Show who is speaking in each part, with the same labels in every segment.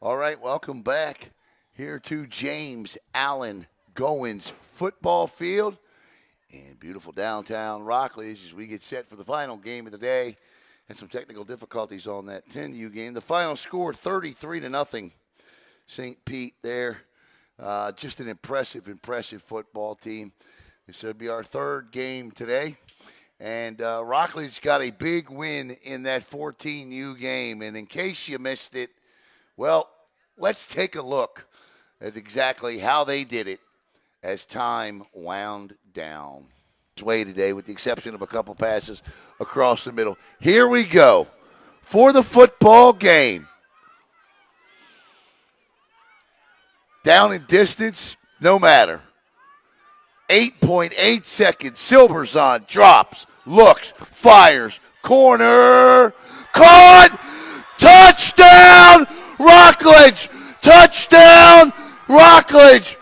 Speaker 1: All right, welcome back here to James Allen Goins football field in beautiful downtown Rockledge as we get set for the final game of the day. Had some technical difficulties on that 10U game. The final score 33 to nothing. St. Pete there. Just an impressive football team. This will be our third game today. And Rockledge got a big win in that 14U game. And in case you missed it, well, let's take a look at exactly how they did it as time wound down. Way today, with the exception of a couple passes across the middle. Here we go for the football game. Down in distance, no matter. 8.8 seconds. Silverzon drops, looks, fires, corner, caught, touchdown, Rockledge, touchdown, Rockledge.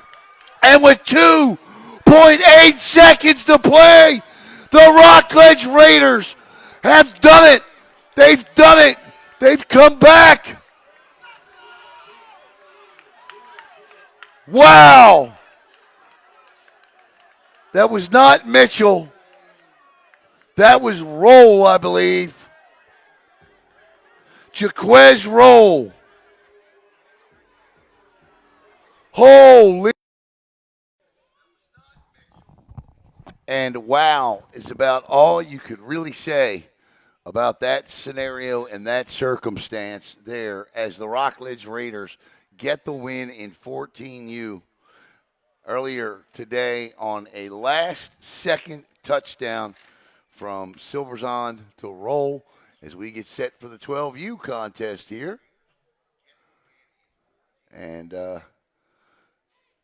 Speaker 1: And with 2.8 seconds to play, the Rockledge Raiders have done it. They've done it. They've come back. Wow. That was not Mitchell. That was Roll, I believe. Jaquez Roll. Holy. And wow is about all you could really say about that scenario and that circumstance there as the Rockledge Raiders get the win in 14U earlier today on a last-second touchdown from Silverzon to Roll as we get set for the 12U contest here. And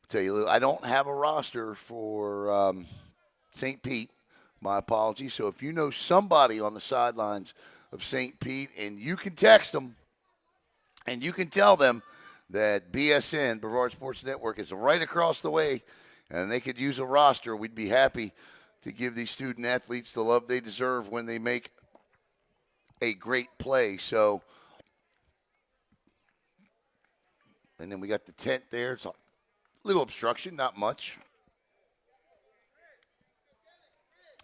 Speaker 1: tell you, I don't have a roster for St. Pete. My apologies. So if you know somebody on the sidelines of St. Pete and you can text them and you can tell them that BSN, Brevard Sports Network, is right across the way and they could use a roster, we'd be happy to give these student athletes the love they deserve when they make a great play. So, and then we got the tent there. It's a little obstruction, not much.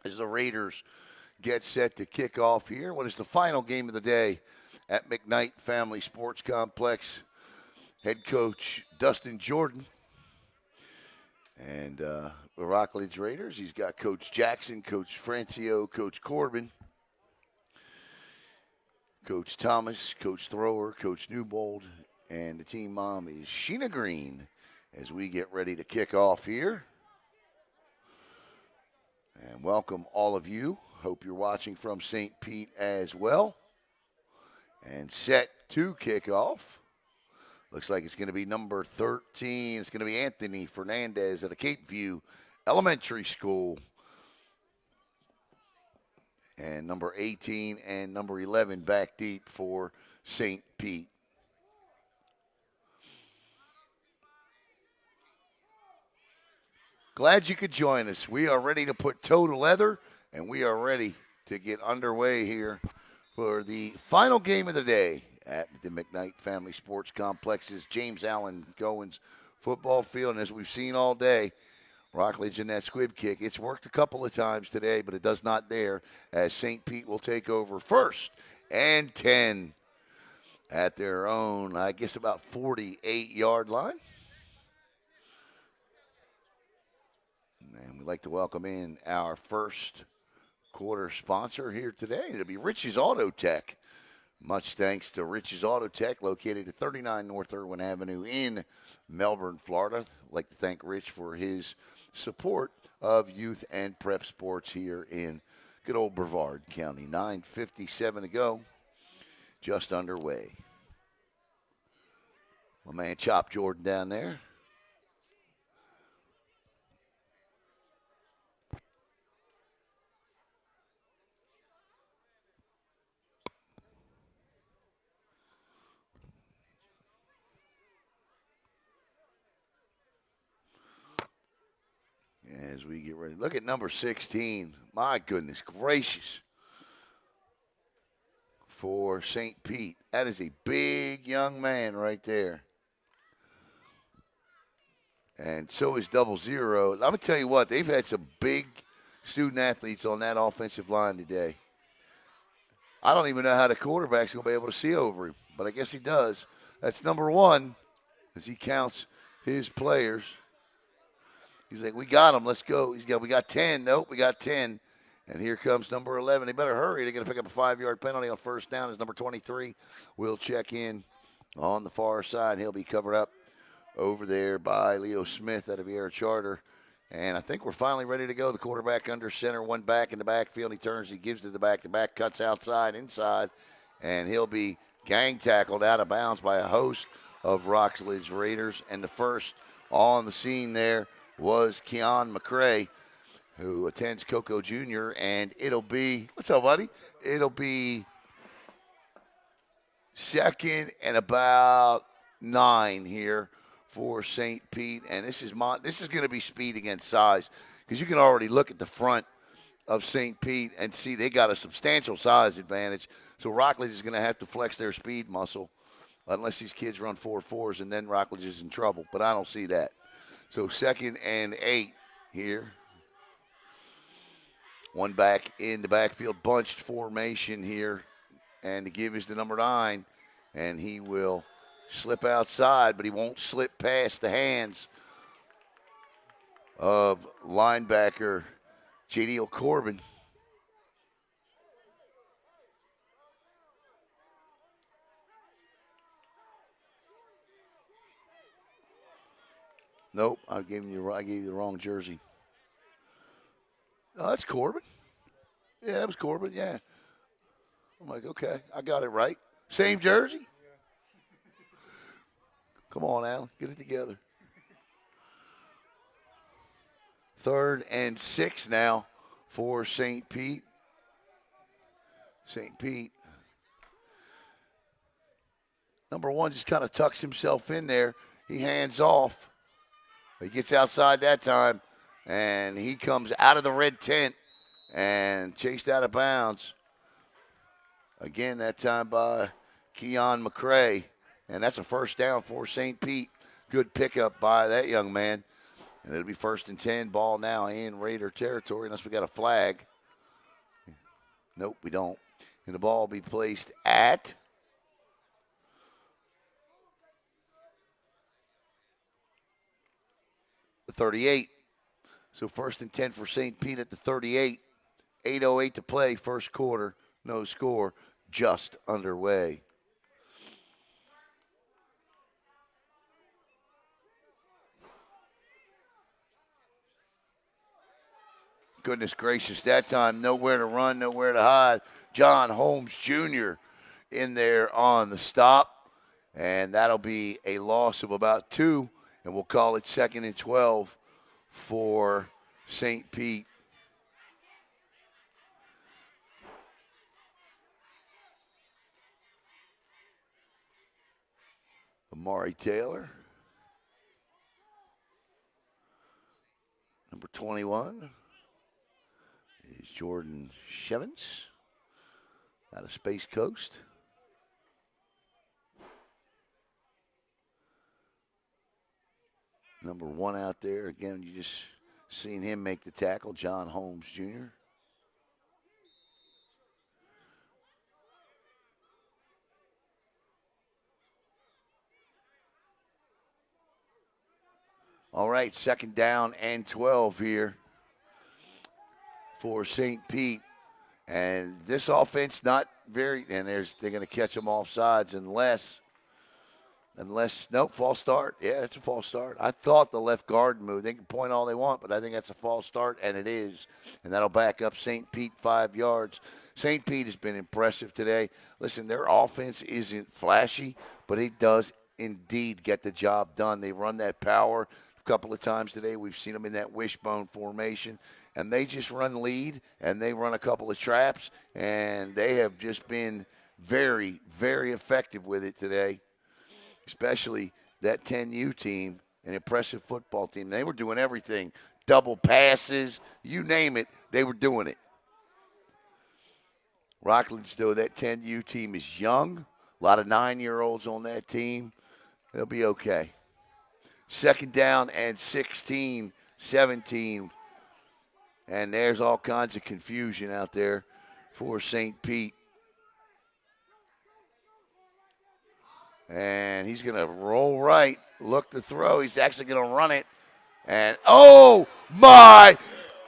Speaker 1: As the Raiders get set to kick off here, what is the final game of the day at McKnight Family Sports Complex. Head coach Dustin Jordan and the Rockledge Raiders. He's got Coach Jackson, Coach Francio, Coach Corbin, Coach Thomas, Coach Thrower, Coach Newbold, and the team mom is Sheena Green as we get ready to kick off here. And welcome all of you. Hope you're watching from St. Pete as well. And set to kick off. Looks like it's going to be number 13. It's going to be Anthony Fernandez at the Cape View Elementary School. And number 18 and number 11 back deep for St. Pete. Glad you could join us. We are ready to put toe to leather, and we are ready to get underway here for the final game of the day at the McKnight Family Sports Complex's James Allen Goins football field. And as we've seen all day, Rockledge in that squib kick. It's worked a couple of times today, but it does not there as St. Pete will take over first and 10 at their own, I guess, about 48-yard line. And we'd like to welcome in our first quarter sponsor here today. It'll be Rich's Auto Tech. Much thanks to Rich's Auto Tech, located at 39 North Irwin Avenue in Melbourne, Florida. I'd like to thank Rich for his support of youth and prep sports here in good old Brevard County. 9:57 to go, just underway. My man Chop Jordan down there. As we get ready. Look at number 16. My goodness gracious. for St. Pete. That is a big young man right there. And so is 00. I'm going to tell you what, they've had some big student athletes on that offensive line today. I don't even know how the quarterback's going to be able to see over him, but I guess he does. That's number 1 as he counts his players. He's like, we got him. Let's go. We got 10. Nope, we got 10. And here comes number 11. They better hurry. They're going to pick up a 5-yard penalty on first down as number 23 will check in on the far side. He'll be covered up over there by Leo Smith out of Air Charter. And I think we're finally ready to go. The quarterback under center, one back in the backfield. He turns, he gives to the back, cuts outside, inside, and he'll be gang tackled out of bounds by a host of Rockledge Raiders. And the first on the scene there was Keon McCrae, who attends Cocoa Jr., and it'll be, what's up, buddy? It'll be second and about 9 here for St. Pete, and this is going to be speed against size, because you can already look at the front of St. Pete and see they got a substantial size advantage. So Rockledge is going to have to flex their speed muscle, unless these kids run 4.4s, and then Rockledge is in trouble. But I don't see that. So 2nd and 8 here. One back in the backfield, bunched formation here, and the give is the number 9, and he will slip outside, but he won't slip past the hands of linebacker J.D. O'Corbin. Nope, I gave you the wrong jersey. Oh, that's Corbin. Yeah, that was Corbin, yeah. I'm like, okay, I got it right. Same jersey? Come on, Alan, get it together. 3rd and 6 now for St. Pete. St. Pete. Number 1 just kind of tucks himself in there. He hands off. He gets outside that time, and he comes out of the red tent and chased out of bounds. Again, that time by Keon McCrae. And that's a first down for St. Pete. Good pickup by that young man. And it'll be 1st and 10. Ball now in Raider territory, unless we got a flag. Nope, we don't. And the ball will be placed at the 38. So 1st and 10 for St. Pete at the 38. 8:08 to play, first quarter. No score, just underway. Goodness gracious, that time nowhere to run, nowhere to hide. John Holmes Jr. in there on the stop, and that'll be a loss of about 2, and we'll call it 2nd and 12 for St. Pete. Amari Taylor, number 21. Is Jordan Shevins out of Space Coast. Number 1 out there. Again, you just seen him make the tackle, John Holmes Jr. All right, 2nd down and 12 here for St. Pete. And this offense not very, and they're going to catch them off sides unless, nope, false start. Yeah, it's a false start. I thought the left guard moved. They can point all they want, but I think that's a false start, and it is. And that'll back up St. Pete 5 yards. St. Pete has been impressive today. Listen, their offense isn't flashy, but it does indeed get the job done. They run that power a couple of times today. We've seen them in that wishbone formation, and they just run lead, and they run a couple of traps, and they have just been very, very effective with it today, especially that 10U team, an impressive football team. They were doing everything, double passes, you name it, they were doing it. Rockledge, though, that 10U team is young. A lot of 9-year-olds on that team. They'll be okay. Second down and 16, 17. And there's all kinds of confusion out there for St. Pete. And he's going to roll right, look to throw. He's actually going to run it. And, oh, my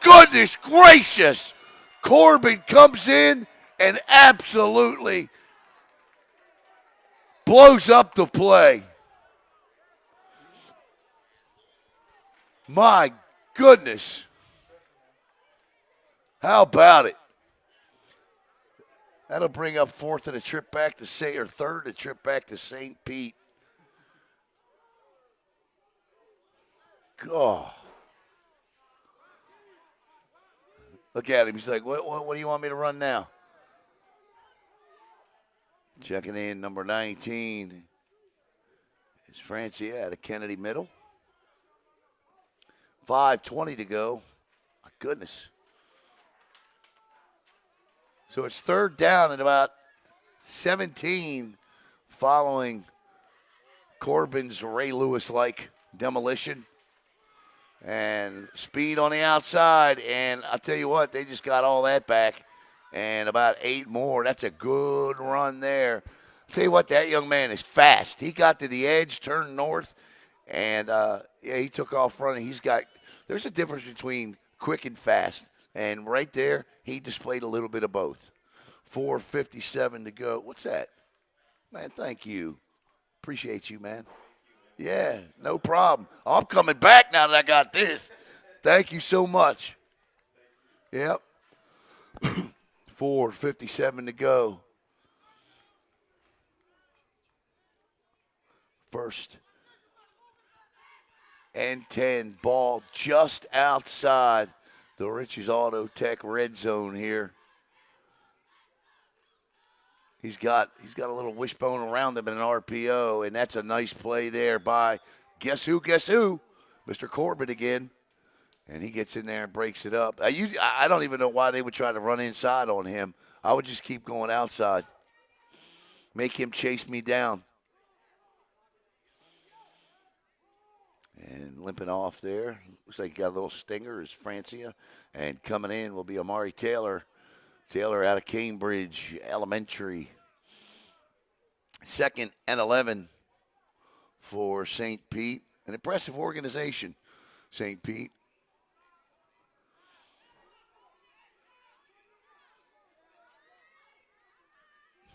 Speaker 1: goodness gracious. Corbin comes in and absolutely blows up the play. My goodness. How about it? That'll bring up fourth and a trip back to third and a trip back to St. Pete. Oh. Look at him. He's like, what do you want me to run now? Checking in, number 19 is Francia out of Kennedy Middle. 5:20 to go. My goodness. So it's third down at about 17 following Corbin's Ray Lewis-like demolition. And speed on the outside. And I'll tell you what, they just got all that back. And about 8 more. That's a good run there. I'll tell you what, that young man is fast. He got to the edge, turned north, and he took off running. There's a difference between quick and fast. And right there, he displayed a little bit of both. 4:57 to go. What's that? Man, thank you. Appreciate you, man. Yeah, no problem. I'm coming back now that I got this. Thank you so much. Yep. 4:57 to go. First and 10. Ball just outside the Rich's Auto Tech red zone here. He's got a little wishbone around him in an RPO, and that's a nice play there by guess who? Mr. Corbin again. And he gets in there and breaks it up. I don't even know why they would try to run inside on him. I would just keep going outside. Make him chase me down. And limping off there. Looks like he got a little stinger is Francia. And coming in will be Amari Taylor. Taylor out of Cambridge Elementary. 2nd and 11 for St. Pete. An impressive organization, St. Pete.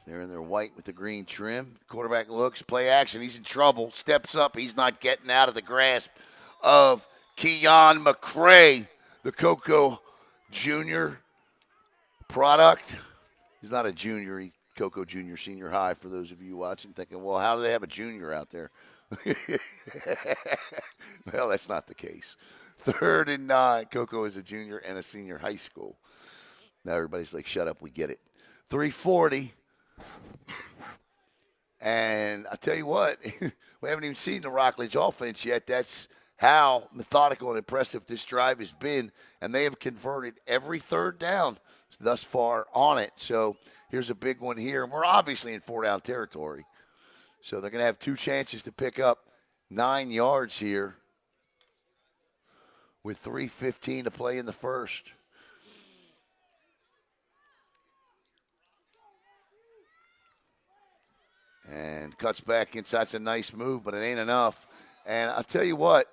Speaker 1: They're in their white with the green trim. Quarterback looks, play action. He's in trouble. Steps up. He's not getting out of the grasp of Keon McCray, the Coco Jr. product. He's not a junior. Coco Jr. Senior High for those of you watching, thinking, well, how do they have a junior out there? Well, that's not the case. 3rd and 9. Coco is a junior and a senior high school. Now everybody's like, shut up, we get it. 3:40. And I tell you what, we haven't even seen the Rockledge offense yet. That's how methodical and impressive this drive has been. And they have converted every third down thus far on it. So here's a big one here. And we're obviously in 4-down territory. So they're going to have 2 chances to pick up 9 yards here with 3:15 to play in the first. And cuts back inside. It's a nice move, but it ain't enough. And I'll tell you what,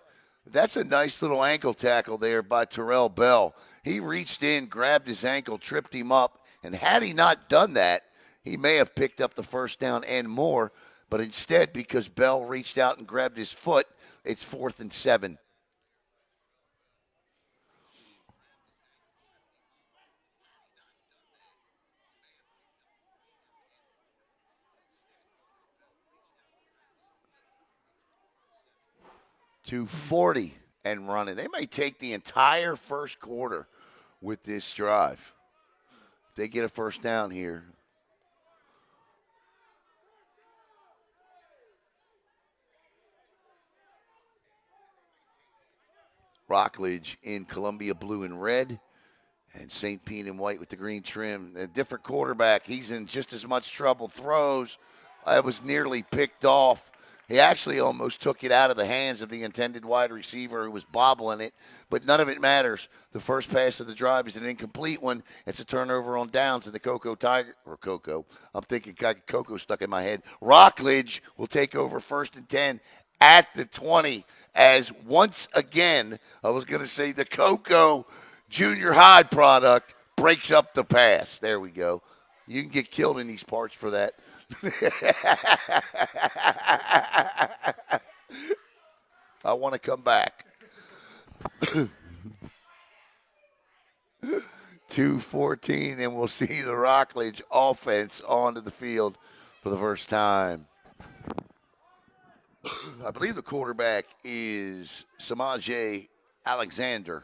Speaker 1: that's a nice little ankle tackle there by Terrell Bell. He reached in, grabbed his ankle, tripped him up, and had he not done that, he may have picked up the first down and more. But instead, because Bell reached out and grabbed his foot, it's 4th and 7. To 40 and running. They may take the entire first quarter with this drive. If they get a first down here. Rockledge in Columbia blue and red. And St. Pete in white with the green trim. A different quarterback. He's in just as much trouble. Throws. I was nearly picked off. He actually almost took it out of the hands of the intended wide receiver who was bobbling it, but none of it matters. The first pass of the drive is an incomplete one. It's a turnover on downs, and the Cocoa. I'm thinking got Cocoa stuck in my head. Rockledge will take over 1st and 10 at the 20. As once again, I was going to say the Cocoa junior high product breaks up the pass. There we go. You can get killed in these parts for that. I want to come back. 2:14, and we'll see the Rockledge offense onto the field for the first time. I believe the quarterback is Samaje Alexander.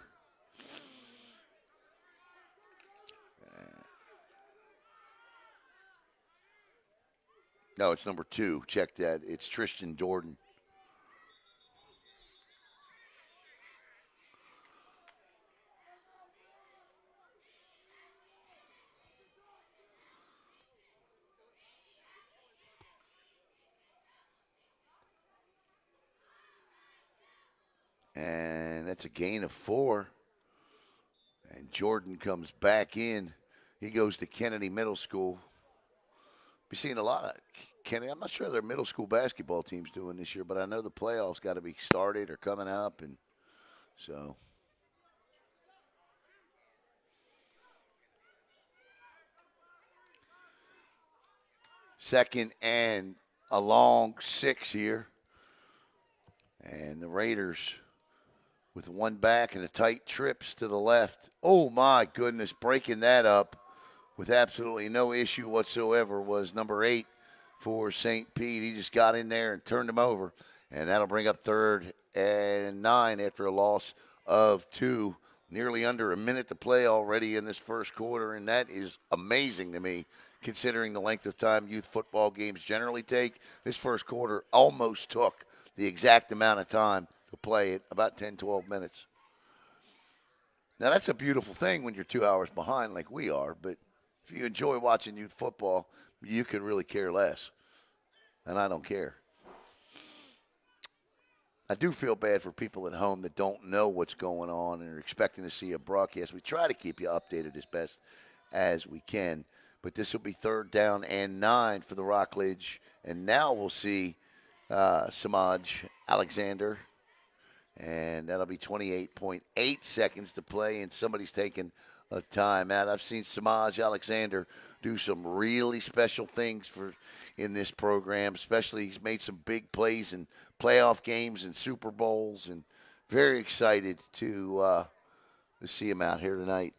Speaker 1: No, it's number 2. Check that. It's Tristan Jordan. And that's a gain of 4. And Jordan comes back in. He goes to Kennedy Middle School. Be seeing a lot of Kennedy. I'm not sure their middle school basketball team's doing this year, but I know the playoffs got to be started or coming up, and so. Second and a long 6 here. And the Raiders with one back and a tight trips to the left. Oh, my goodness, breaking that up with absolutely no issue whatsoever was number 8 for St. Pete. He just got in there and turned him over, and that'll bring up 3rd and 9 after a loss of 2. Nearly under a minute to play already in this first quarter, and that is amazing to me considering the length of time youth football games generally take. This first quarter almost took the exact amount of time to play it, about 10, 12 minutes. Now, that's a beautiful thing when you're 2 hours behind like we are, but if you enjoy watching youth football, you could really care less, and I don't care. I do feel bad for people at home that don't know what's going on and are expecting to see a broadcast. We try to keep you updated as best as we can, but this will be 3rd down and 9 for the Rockledge, and now we'll see Samaj Alexander, and that'll be 28.8 seconds to play, and somebody's taking a timeout. I've seen Samaj Alexander do some really special things in this program, especially he's made some big plays in playoff games and Super Bowls, and very excited to see him out here tonight.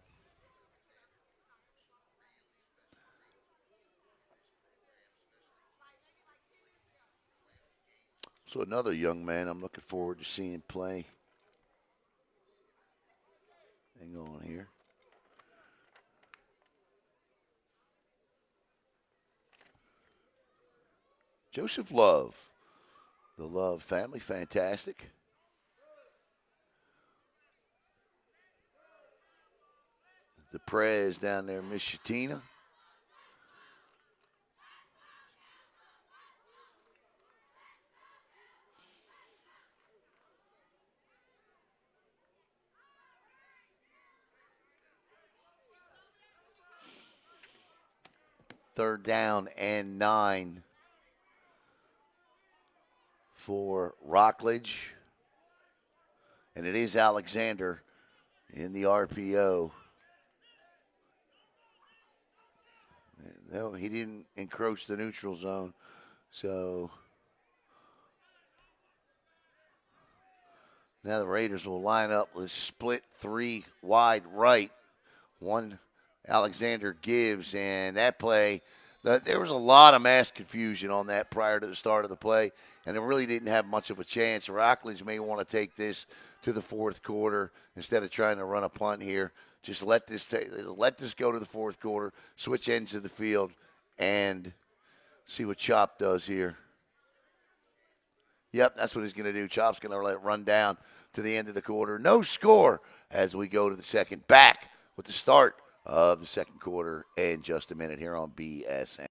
Speaker 1: So another young man I'm looking forward to seeing play. Hang on here. Joseph Love. The Love family, fantastic. The Prez down there, Miss Shatina. Third down and 9 for Rockledge. And it is Alexander in the RPO. No, he didn't encroach the neutral zone. So now the Raiders will line up with split 3 wide right. One Alexander gives, and that play, there was a lot of mass confusion on that prior to the start of the play, and it really didn't have much of a chance. Rockledge may want to take this to the fourth quarter instead of trying to run a punt here. Just let this go to the fourth quarter, switch ends of the field, and see what Chop does here. Yep, that's what he's going to do. Chop's going to let it run down to the end of the quarter. No score as we go to the second. Back with the start of the second quarter in just a minute here on BSN.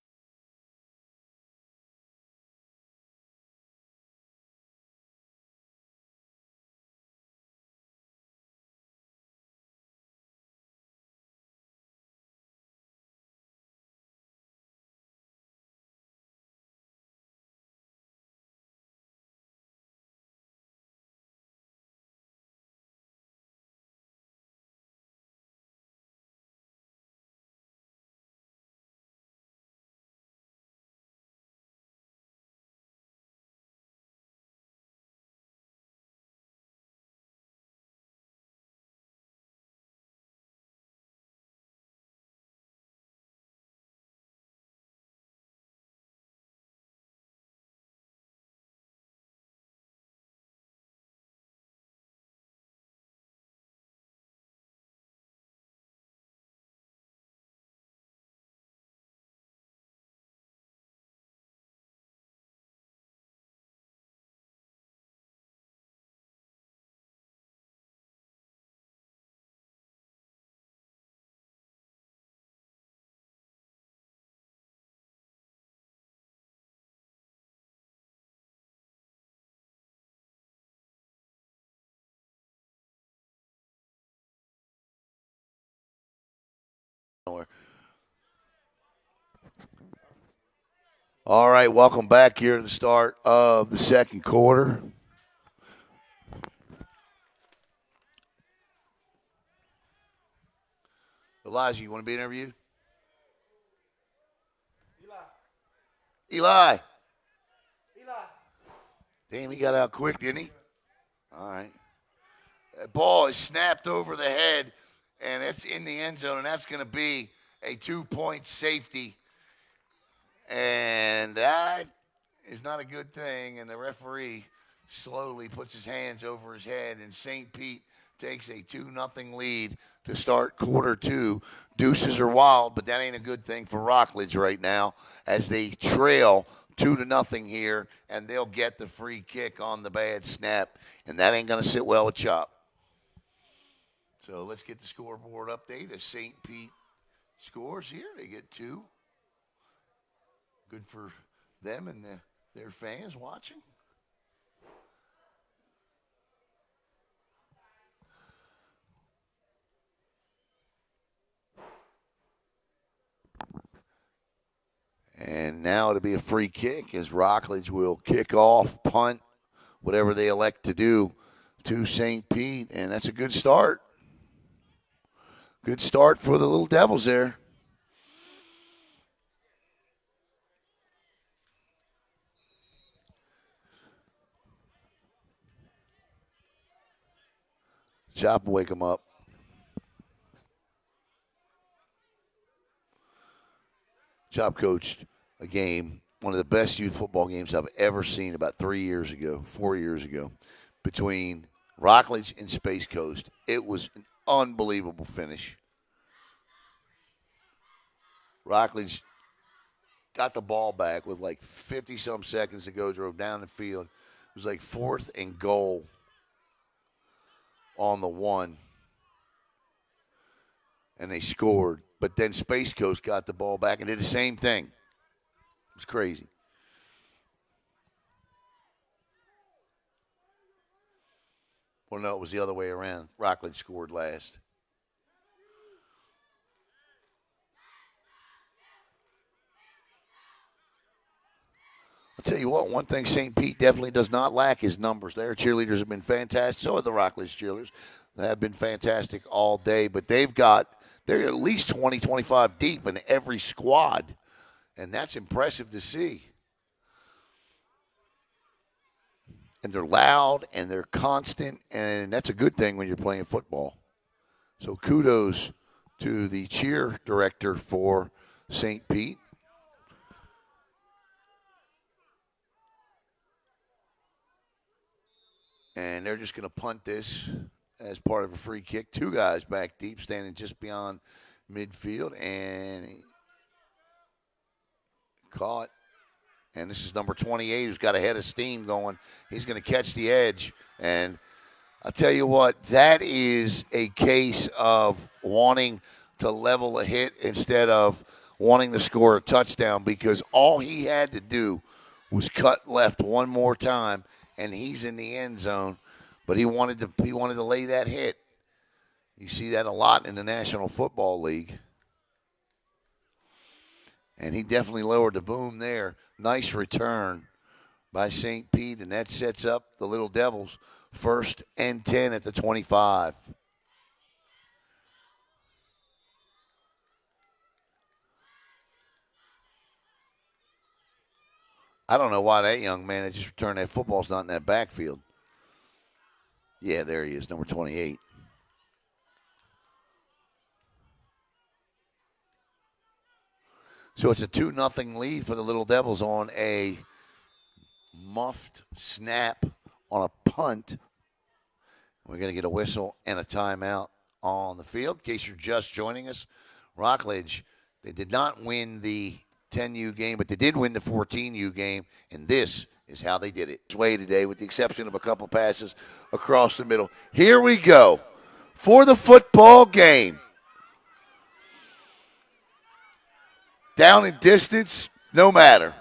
Speaker 1: All right, welcome back here to the start of the second quarter. Elijah, you want to be interviewed? Eli. Damn, he got out quick, didn't he? All right. That ball is snapped over the head, and it's in the end zone, and that's going to be a 2-point safety. And that is not a good thing, and the referee slowly puts his hands over his head, and St. Pete takes a 2-0 lead to start quarter two. Deuces are wild, but that ain't a good thing for Rockledge right now as they trail 2-0 here, and they'll get the free kick on the bad snap, and that ain't going to sit well with Chop. So let's get the scoreboard update as St. Pete scores here. They get 2. Good for them and their fans watching. And now it'll be a free kick as Rockledge will kick off, punt, whatever they elect to do to St. Pete. And that's a good start. Good start for the Little Devils there. Chop will wake them up. Chop coached a game, one of the best youth football games I've ever seen about 4 years ago, between Rockledge and Space Coast. It was an unbelievable finish. Rockledge got the ball back with like 50-some seconds to go, drove down the field. It was like 4th and goal on the 1, and they scored. But then Space Coast got the ball back and did the same thing. It was crazy. Well, no, it was the other way around. Rockledge scored last. I'll tell you what, one thing St. Pete definitely does not lack is numbers. Their cheerleaders have been fantastic. So have the Rockledge cheerleaders. They have been fantastic all day. But they're at least 20, 25 deep in every squad. And that's impressive to see. And they're loud and they're constant. And that's a good thing when you're playing football. So kudos to the cheer director for St. Pete. And they're just going to punt this as part of a free kick. 2 guys back deep, standing just beyond midfield, and caught. And this is number 28 who's got a head of steam going. He's going to catch the edge. And I'll tell you what, that is a case of wanting to level a hit instead of wanting to score a touchdown, because all he had to do was cut left one more time and he's in the end zone. But he wanted to lay that hit. You see that a lot in the National Football League. And he definitely lowered the boom there. Nice return by St. Pete, and that sets up the Little Devils 1st and 10 at the 25. I don't know why that young man that just returned that football's not in that backfield. Yeah, there he is, number 28. So it's a 2-0 lead for the Little Devils on a muffed snap on a punt. We're going to get a whistle and a timeout on the field. In case you're just joining us, Rockledge, they did not win the 10U game, but they did win the 14U game, and this is how they did it. It's way today, with the exception of a couple passes across the middle. Here we go for the football game. Down in distance, no matter.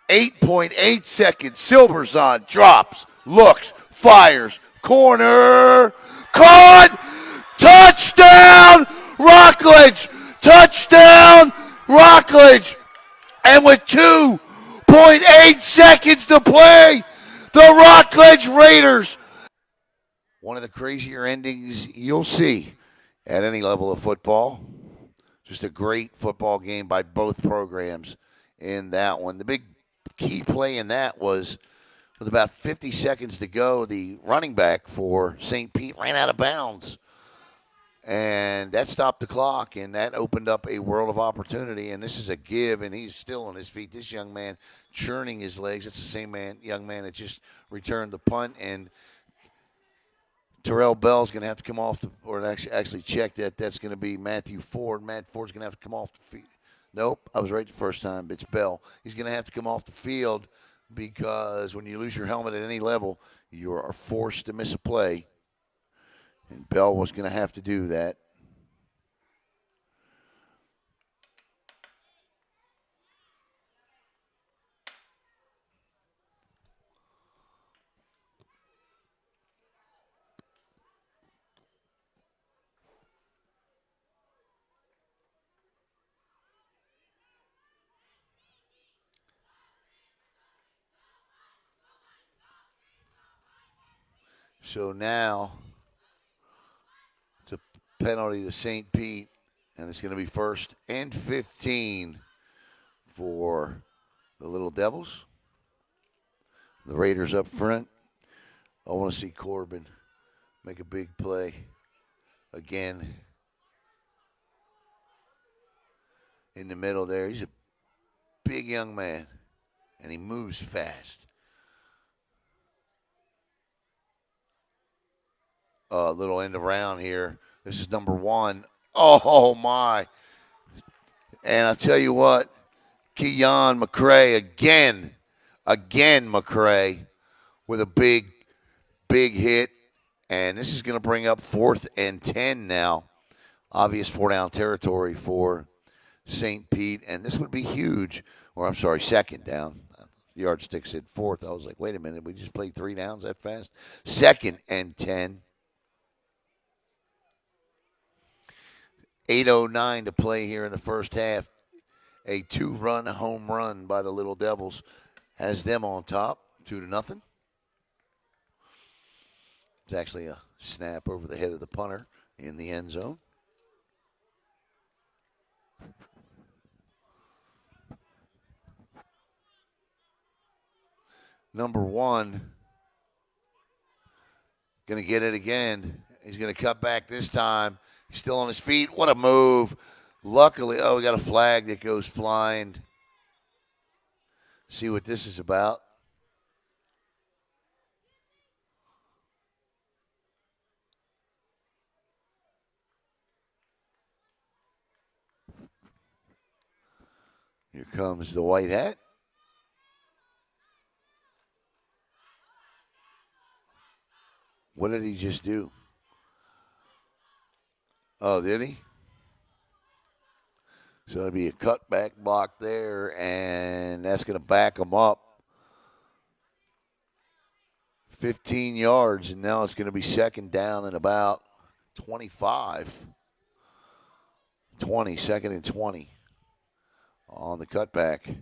Speaker 1: 8.8 seconds. Silverzon drops, looks, fires, corner, caught, touchdown, Rockledge, touchdown, Rockledge. And with 2.8 seconds to play, the Rockledge Raiders. One of the crazier endings you'll see at any level of football. Just a great football game by both programs in that one. The big key play in that was, with about 50 seconds to go, the running back for St. Pete ran out of bounds. And that stopped the clock, and that opened up a world of opportunity. And this is a give, and he's still on his feet. This young man churning his legs. It's the same young man that just returned the punt. And Terrell Bell's going to have to come off or actually check that. That's going to be Matthew Ford. Matt Ford's going to have to come off the field. Nope, I was right the first time. It's Bell. He's going to have to come off the field, because when you lose your helmet at any level, you are forced to miss a play. And Bell was going to have to do that. So now it's a penalty to St. Pete, and it's going to be 1st and 15 for the Little Devils. The Raiders up front. I want to see Corbin make a big play again in the middle there. He's a big young man, and he moves fast. Little end around here. This is number 1. Oh, my. And I'll tell you what, Keon McCrae again McCrae with a big hit. And this is going to bring up 4th and 10 now. Obvious 4-down territory for St. Pete. And this would be huge. Or, I'm sorry, 2nd down. Yardstick said 4th. I was like, wait a minute. We just played 3 downs that fast? 2nd and 10. 8:09 to play here in the first half. A 2-run home run by the Little Devils has them on top, 2-0. It's actually a snap over the head of the punter in the end zone. Number 1 going to get it again. He's going to cut back this time. He's still on his feet. What a move. Luckily, we got a flag that goes flying. See what this is about. Here comes the white hat. What did he just do? Oh, did he? So it'll be a cutback block there, and that's going to back him up 15 yards, and now it's going to be second down and about 25. 20, second and 20 on the cutback.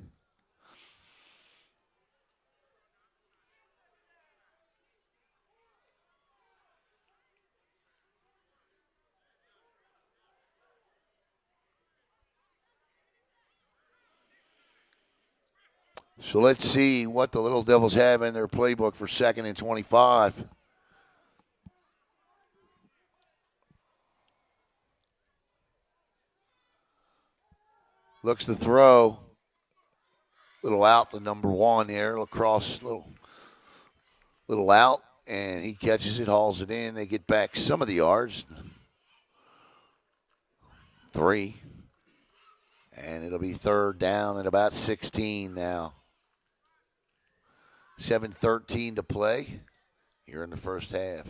Speaker 1: So let's see what the Little Devils have in their playbook for second and 25. Looks to throw. Little out, the number one there. Lacrosse, little out, and he catches it, hauls it in. They get back some of the yards. 3. And it'll be third down at about 16 now. 7:13 to play here in the first half.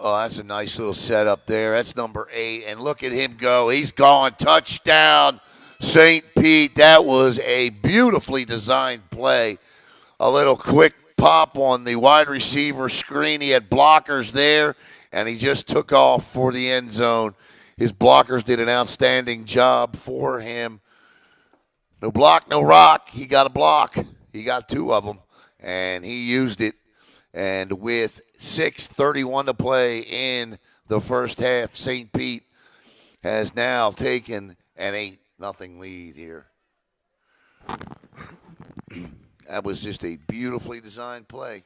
Speaker 1: Oh, that's a nice little setup there. That's number 8. And look at him go. He's gone. Touchdown, St. Pete. That was a beautifully designed play. A little quick pop on the wide receiver screen. He had blockers there, and he just took off for the end zone. His blockers did an outstanding job for him. No block, no rock. He got a block. He got 2 of them, and he used it. And with 6:31 to play in the first half, St. Pete has now taken an 8-0 lead here. That was just a beautifully designed play.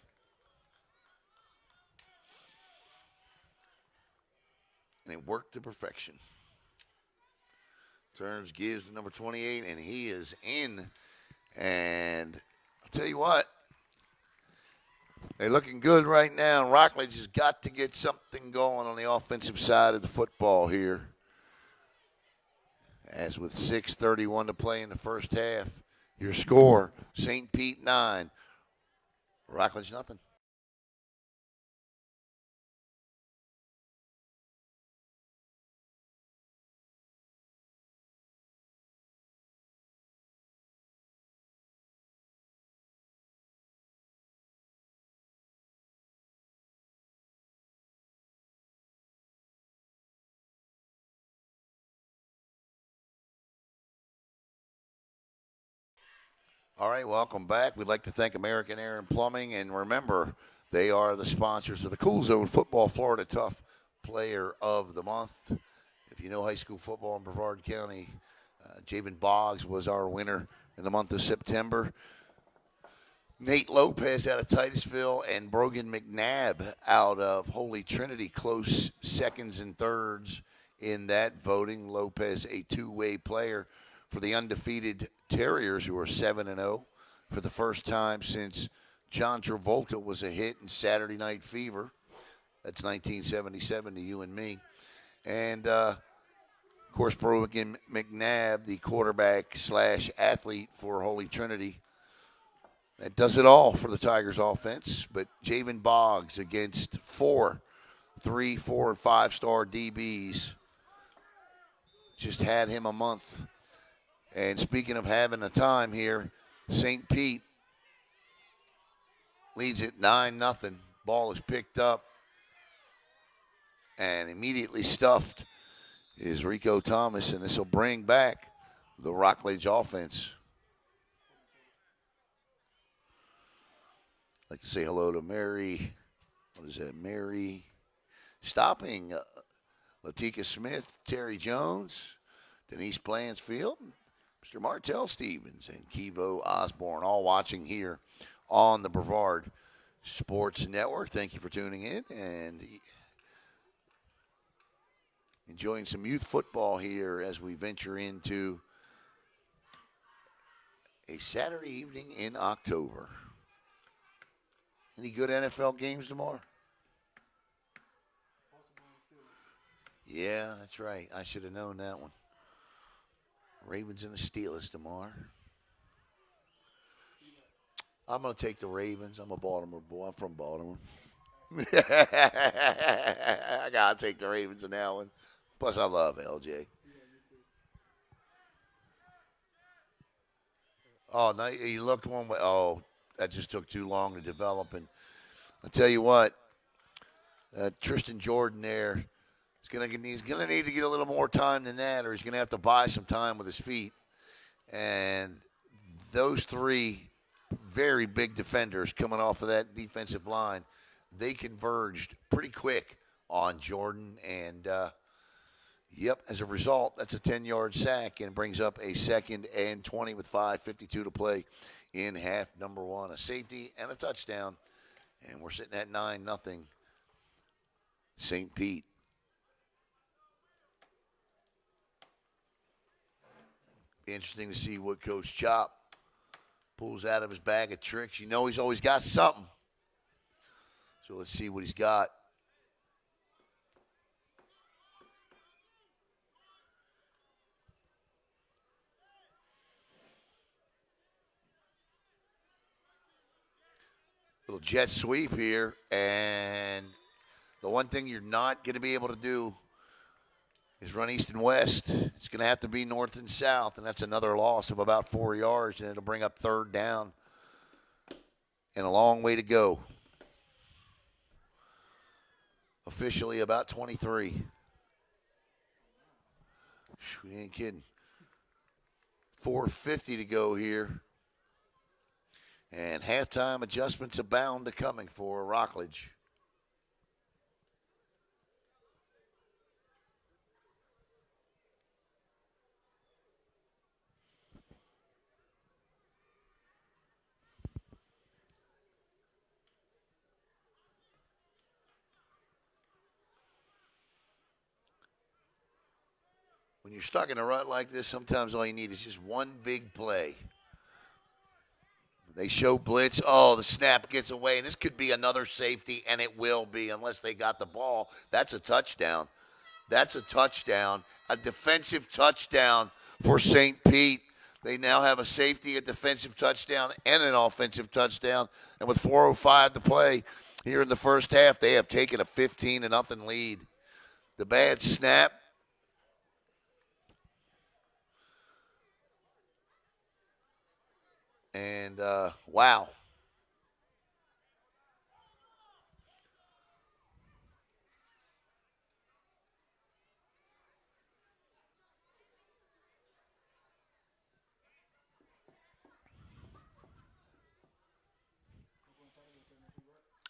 Speaker 1: And it worked to perfection. Turns, gives the number 28, and he is in. And I'll tell you what, they're looking good right now. Rockledge has got to get something going on the offensive side of the football here. As with 6:31 to play in the first half, your score, St. Pete 9, Rockledge nothing. All right, welcome back. We'd like to thank American Air and Plumbing, and remember, they are the sponsors of the Cool Zone Football Florida Tough Player of the Month. If you know high school football in Brevard County, Javen Boggs was our winner in the month of September. Nate Lopez out of Titusville and Brogan McNabb out of Holy Trinity, close seconds and thirds in that voting. Lopez, a two-way player for the undefeated Terriers, who are 7-0 for the first time since John Travolta was a hit in Saturday Night Fever. That's 1977 to you and me. And, of course, Brogan McNabb, the quarterback / athlete for Holy Trinity. That does it all for the Tigers offense. But Javen Boggs against 4, 3, 4, and 5-star DBs. Just had him a month. And speaking of having a time here, St. Pete leads it 9-0. Ball is picked up and immediately stuffed is Rico Thomas, and this will bring back the Rockledge offense. I'd like to say hello to Mary. What is that? Mary Stopping, Latika Smith, Terry Jones, Denise Plansfield, Mr. Martell Stevens, and Kivo Osborne, all watching here on the Brevard Sports Network. Thank you for tuning in. And enjoying some youth football here as we venture into a Saturday evening in October. Any good NFL games tomorrow? Yeah, that's right. I should have known that one. Ravens and the Steelers tomorrow. I'm going to take the Ravens. I'm a Baltimore boy. I'm from Baltimore. I got to take the Ravens in that one. Plus, I love LJ. Oh, no, you looked one way. Oh, that just took too long to develop. And I'll tell you what, Tristan Jordan there he's gonna need to get a little more time than that, or he's gonna have to buy some time with his feet. And those three very big defenders coming off of that defensive line, they converged pretty quick on Jordan. And, yep, as a result, that's a 10-yard sack and brings up a 2nd and 20 with 5:52 to play in half number one. A safety and a touchdown. And we're sitting at 9-0 St. Pete. Be interesting to see what Coach Chop pulls out of his bag of tricks. You know he's always got something. So let's see what he's got. Little jet sweep here. And the one thing you're not going to be able to do is run east and west. It's going to have to be north and south, and that's another loss of about 4 yards, and it'll bring up 3rd down and a long way to go. Officially about 23. We ain't kidding. 4:50 to go here. And halftime adjustments abound to coming for Rockledge. When you're stuck in a rut like this, sometimes all you need is just one big play. They show blitz. Oh, the snap gets away, and this could be another safety, and it will be unless they got the ball. That's a touchdown. That's a touchdown, a defensive touchdown for St. Pete. They now have a safety, a defensive touchdown, and an offensive touchdown. And with 4:05 to play here in the first half, they have taken a 15-0 lead. The bad snap. And, wow.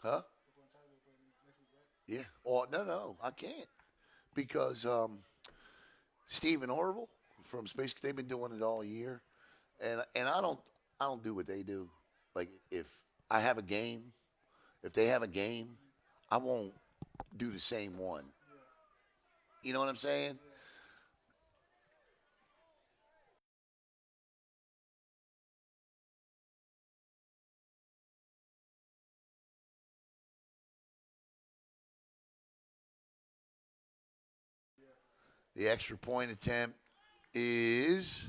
Speaker 1: Huh? Yeah. Oh, no, I can't. Because Stephen Orville from Space, they've been doing it all year. And I don't do what they do. Like, if I have a game, if they have a game, I won't do the same one. You know what I'm saying? The extra point attempt is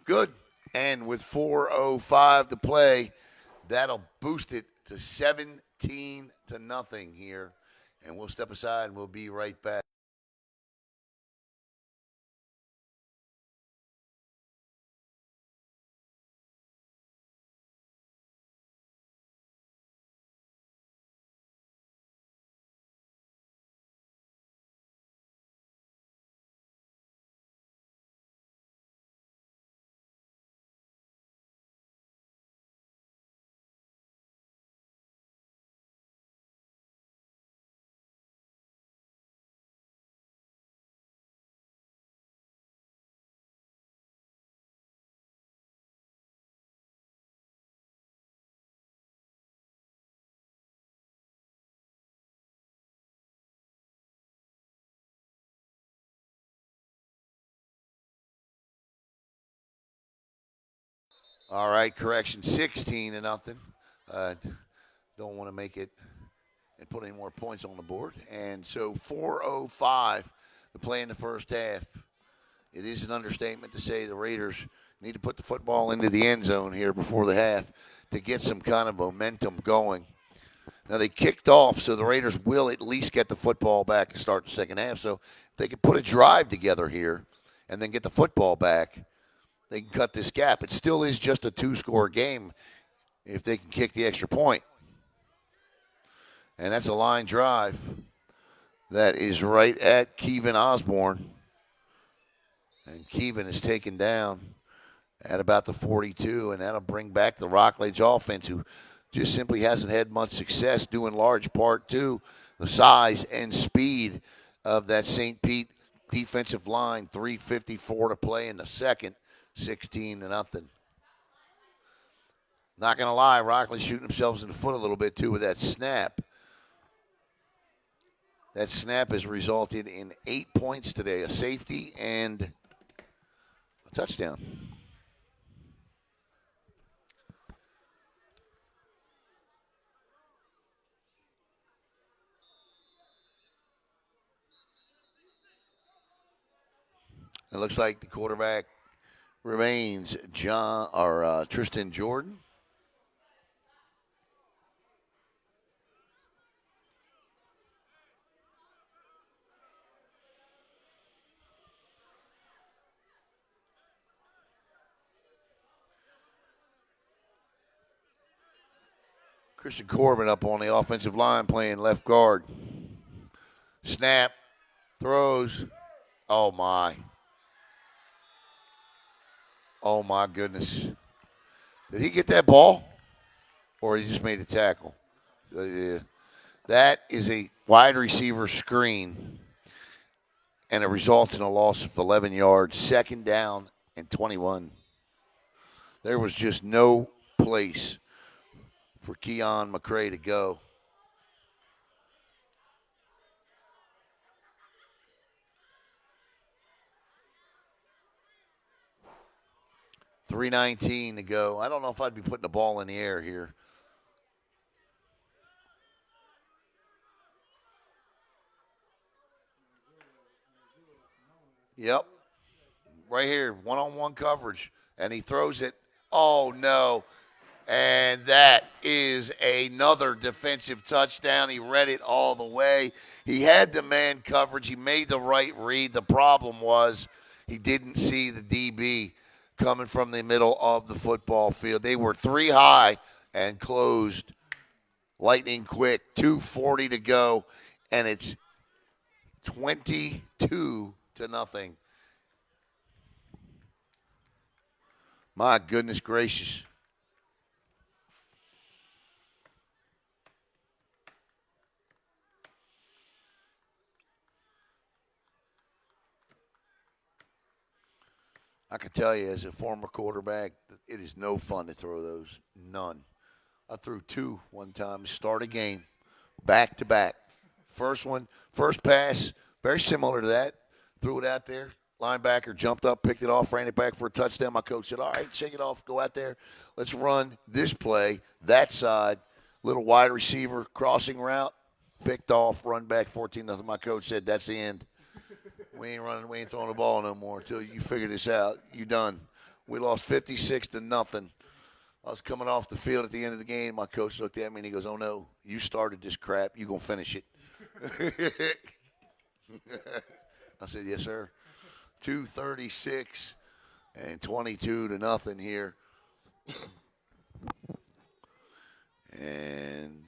Speaker 1: good. And with 4:05 to play, that'll boost it to 17-0 here. And we'll step aside and we'll be right back. All right, correction, 16-0. Don't want to make it and put any more points on the board. And so 4:05 to play in the first half. It is an understatement to say the Raiders need to put the football into the end zone here before the half to get some kind of momentum going. Now, they kicked off, so the Raiders will at least get the football back to start the second half. So if they can put a drive together here and then get the football back, they can cut this gap. It still is just a two-score game if they can kick the extra point. And that's a line drive that is right at Kevin Osborne. And Kevin is taken down at about the 42, and that'll bring back the Rockledge offense, who just simply hasn't had much success, due in large part to the size and speed of that St. Pete defensive line. 3:54 to play in the second, 16-0. Not going to lie, Rockledge shooting themselves in the foot a little bit, too, with that snap. That snap has resulted in 8 points today, a safety and a touchdown. It looks like the quarterback remains Tristan Jordan. Christian Corbin up on the offensive line playing left guard. Snap, throws. Oh, my. Oh, my goodness. Did he get that ball? Or he just made a tackle? Yeah. That is a wide receiver screen, and it results in a loss of 11 yards, second down and 21. There was just no place for Keon McCray to go. $3:19 to go. I don't know if I'd be putting the ball in the air here. Yep. Right here, one-on-one coverage, and he throws it. Oh, no. And that is another defensive touchdown. He read it all the way. He had the man coverage. He made the right read. The problem was he didn't see the DB coming from the middle of the football field. They were three high and closed lightning quick. 2:40 to go, and it's 22-0. My goodness gracious. I can tell you, as a former quarterback, it is no fun to throw those. None. I threw two one time to start a game, back to back. First one, first pass, very similar to that. Threw it out there. Linebacker jumped up, picked it off, ran it back for a touchdown. My coach said, all right, shake it off, go out there. Let's run this play, that side. Little wide receiver, crossing route, picked off, run back 14-0. My coach said, that's the end. We ain't running. We ain't throwing the ball no more until you figure this out. You done. We lost 56-0. I was coming off the field at the end of the game. My coach looked at me and he goes, "Oh no, you started this crap. You gonna finish it." I said, "Yes, sir." 2:36 and 22-0 here, and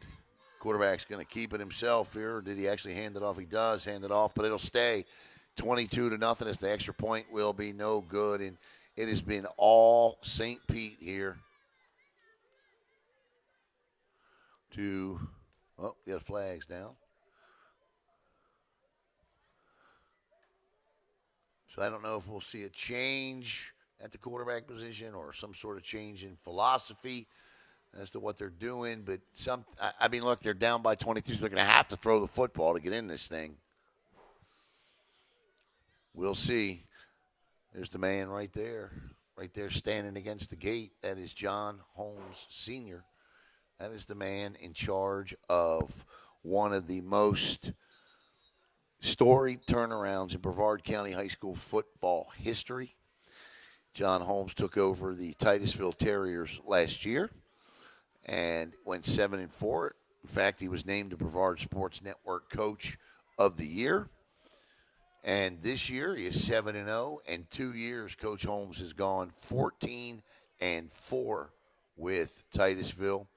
Speaker 1: quarterback's gonna keep it himself here. Or did he actually hand it off? He does hand it off, but it'll stay. 22-0 as the extra point will be no good. And it has been all St. Pete here get flags down. So I don't know if we'll see a change at the quarterback position or some sort of change in philosophy as to what they're doing. But look, they're down by 23, so they're going to have to throw the football to get in this thing. We'll see. There's the man right there right there standing against the gate. That is John Holmes Sr. That is the man in charge of one of the most storied turnarounds in Brevard County High School football history. John Holmes took over the Titusville Terriers last year and went 7-4. In fact, he was named the Brevard Sports Network Coach of the Year. And this year he is 7-0. And 2 years, Coach Holmes has gone 14-4 with Titusville.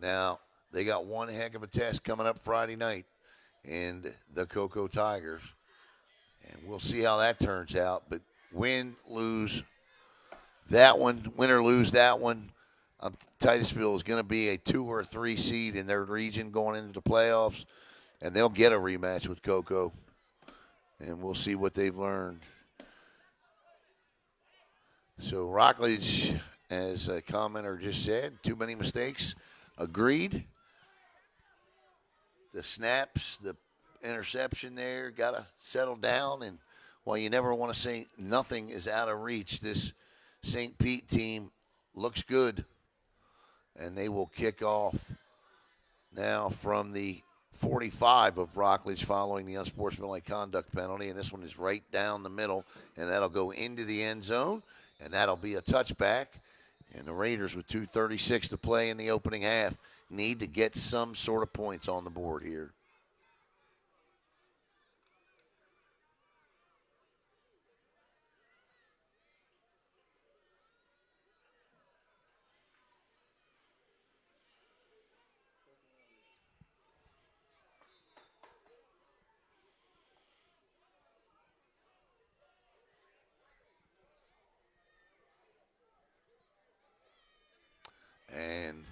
Speaker 1: Now, they got one heck of a test coming up Friday night in the Cocoa Tigers. And we'll see how that turns out. But win, lose that one, win or lose that one, Titusville is going to be a 2 or 3 seed in their region going into the playoffs. And they'll get a rematch with Cocoa. And we'll see what they've learned. So Rockledge, as a commenter just said, too many mistakes. Agreed. The snaps, the interception there, got to settle down. And while you never want to say nothing is out of reach, this St. Pete team looks good. And they will kick off now from the 45 of Rockledge following the unsportsmanlike conduct penalty. And this one is right down the middle. And that'll go into the end zone. And that'll be a touchback. And the Raiders, with 2:36 to play in the opening half, need to get some sort of points on the board here. And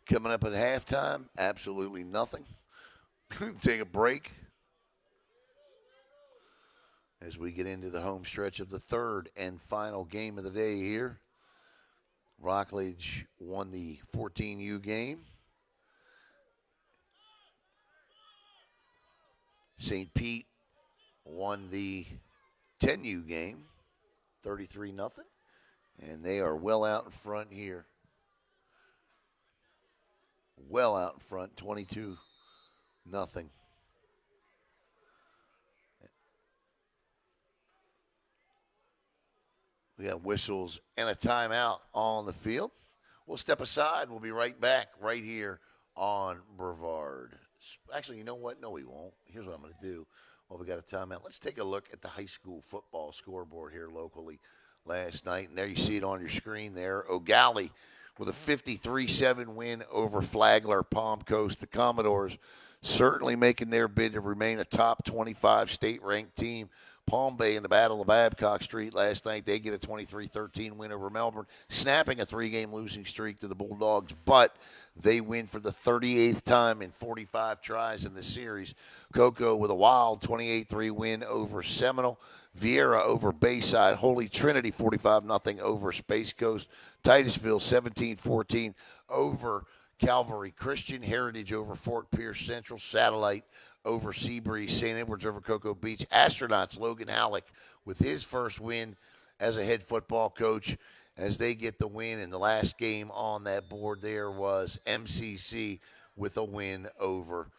Speaker 1: coming up at halftime, absolutely nothing. Take a break as we get into the home stretch of the third and final game of the day here. Rockledge won the 14U game. St. Pete won the 10U game, 33-0. And they are well out in front here. Well out in front, 22-0. We got whistles and a timeout on the field. We'll step aside. We'll be right back right here on Brevard. Actually, you know what? No, we won't. Here's what I'm going to do. Well, we got a timeout. Let's take a look at the high school football scoreboard here locally last night. And there you see it on your screen there. O'Galley with a 53-7 win over Flagler Palm Coast. The Commodores certainly making their bid to remain a top 25 state-ranked team. Palm Bay in the Battle of Babcock Street last night, they get a 23-13 win over Melbourne, snapping a 3-game losing streak to the Bulldogs, but they win for the 38th time in 45 tries in the series. Cocoa with a wild 28-3 win over Seminole. Vieira over Bayside. Holy Trinity 45-0 over Space Coast. Titusville 17-14 over Calvary Christian. Heritage over Fort Pierce Central. Satellite over Seabreeze. St. Edwards over Cocoa Beach. Astronauts Logan Halleck with his first win as a head football coach as they get the win. And the last game on that board there was MCC with a win over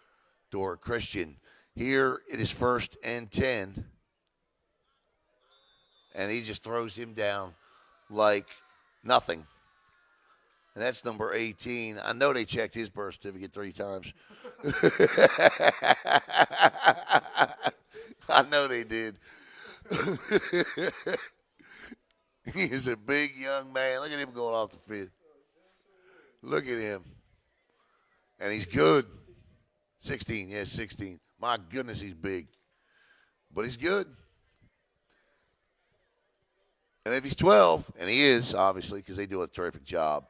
Speaker 1: Dora Christian. Here it is 1st and 10. And he just throws him down like nothing. And that's number 18. I know they checked his birth certificate 3 times. I know they did. He is a big young man. Look at him going off the field. Look at him. And he's good. 16, yes, 16. My goodness, he's big. But he's good. And if he's 12, and he is, obviously, because they do a terrific job,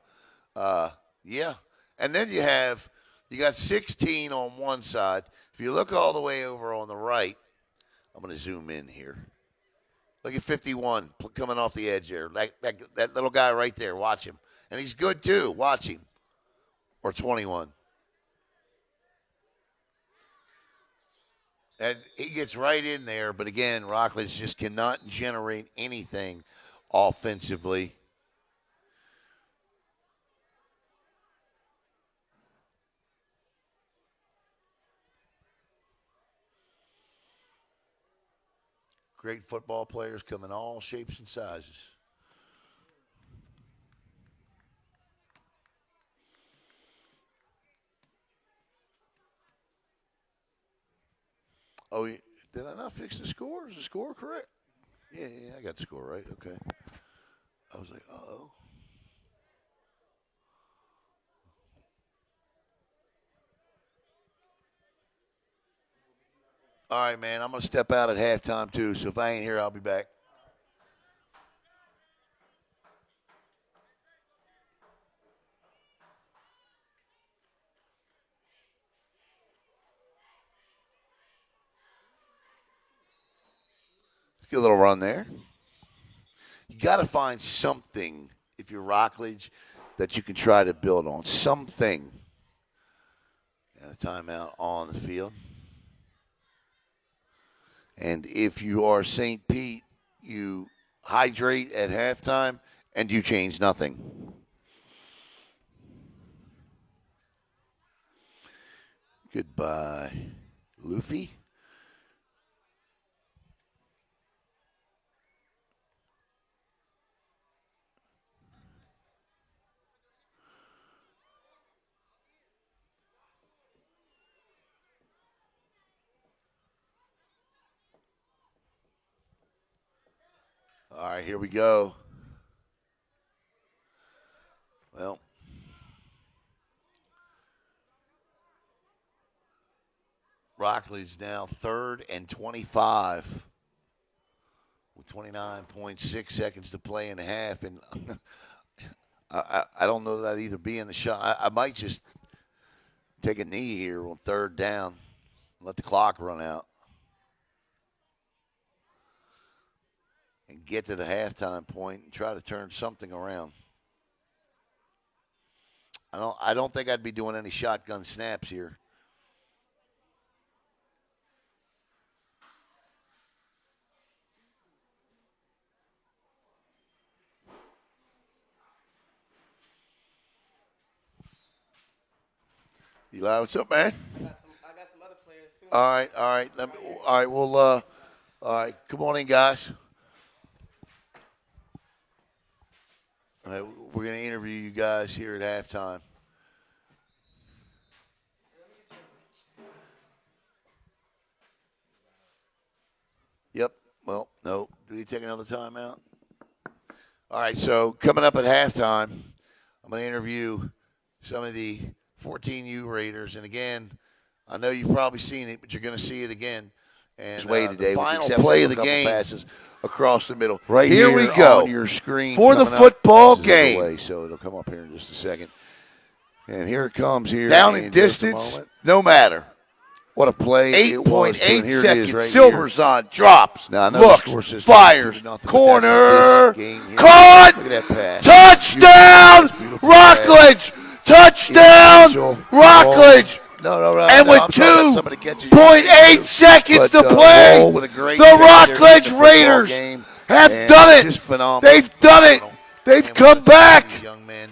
Speaker 1: yeah. And then you got 16 on one side. If you look all the way over on the right, I'm going to zoom in here. Look at 51 coming off the edge there. That little guy right there, watch him. And he's good, too. Watch him. Or 21. And he gets right in there, but again, Rockledge just cannot generate anything offensively. Great football players come in all shapes and sizes. Oh, did I not fix the score? Is the score correct? Yeah, I got the score right. Okay. I was like, uh-oh. All right, man, I'm going to step out at halftime, too, so if I ain't here, I'll be back. Let's get a little run there. You got to find something, if you're Rockledge, that you can try to build on. Something. And a timeout on the field. And if you are St. Pete, you hydrate at halftime and you change nothing. Goodbye, Luffy. All right, here we go. Well, Rockledge now 3rd and 25 with 29.6 seconds to play in a half. And I don't know that I'd either be in the shot. I might just take a knee here on 3rd down, let the clock run out, and get to the halftime point and try to turn something around. I don't think I'd be doing any shotgun snaps here. Eli, what's up, man?
Speaker 2: I got some other players too.
Speaker 1: All right. All right. Well, all right. Good morning, guys. All right, we're going to interview you guys here at halftime. Yep. Well, no. Did he take another timeout? All right. So coming up at halftime, I'm going to interview some of the 14U Raiders. And again, I know you've probably seen it, but you're going to see it again. And
Speaker 3: today,
Speaker 1: the final play of the game
Speaker 3: passes
Speaker 1: across the middle.
Speaker 3: right
Speaker 1: here we go
Speaker 3: on your screen
Speaker 1: for the
Speaker 3: coming up.
Speaker 1: football
Speaker 3: This is the
Speaker 1: game.
Speaker 3: way, so it'll come up here in just a second.
Speaker 1: And here it comes here.
Speaker 3: Down
Speaker 1: in
Speaker 3: in
Speaker 1: just a
Speaker 3: distance,
Speaker 1: moment. No matter.
Speaker 3: What a play!
Speaker 1: 8.8 seconds.
Speaker 3: Right
Speaker 1: Silver's on. Drops.
Speaker 3: Now, I know the
Speaker 1: looks.
Speaker 3: score system is
Speaker 1: Fires.
Speaker 3: 2-0, but
Speaker 1: Corner.
Speaker 3: that's this game here.
Speaker 1: Caught.
Speaker 3: Look at that pass.
Speaker 1: Touchdown. Rockledge. Touchdown. Rockledge.
Speaker 3: No.
Speaker 1: And with
Speaker 3: I'm talking about somebody catches
Speaker 1: 2.8 seconds to play,
Speaker 3: Roll with a great
Speaker 1: the
Speaker 3: catch there in
Speaker 1: Rockledge
Speaker 3: the football
Speaker 1: Raiders
Speaker 3: game.
Speaker 1: have
Speaker 3: And
Speaker 1: done it.
Speaker 3: Just phenomenal.
Speaker 1: They've done it. They've
Speaker 3: And
Speaker 1: come
Speaker 3: with
Speaker 1: back.
Speaker 3: these young men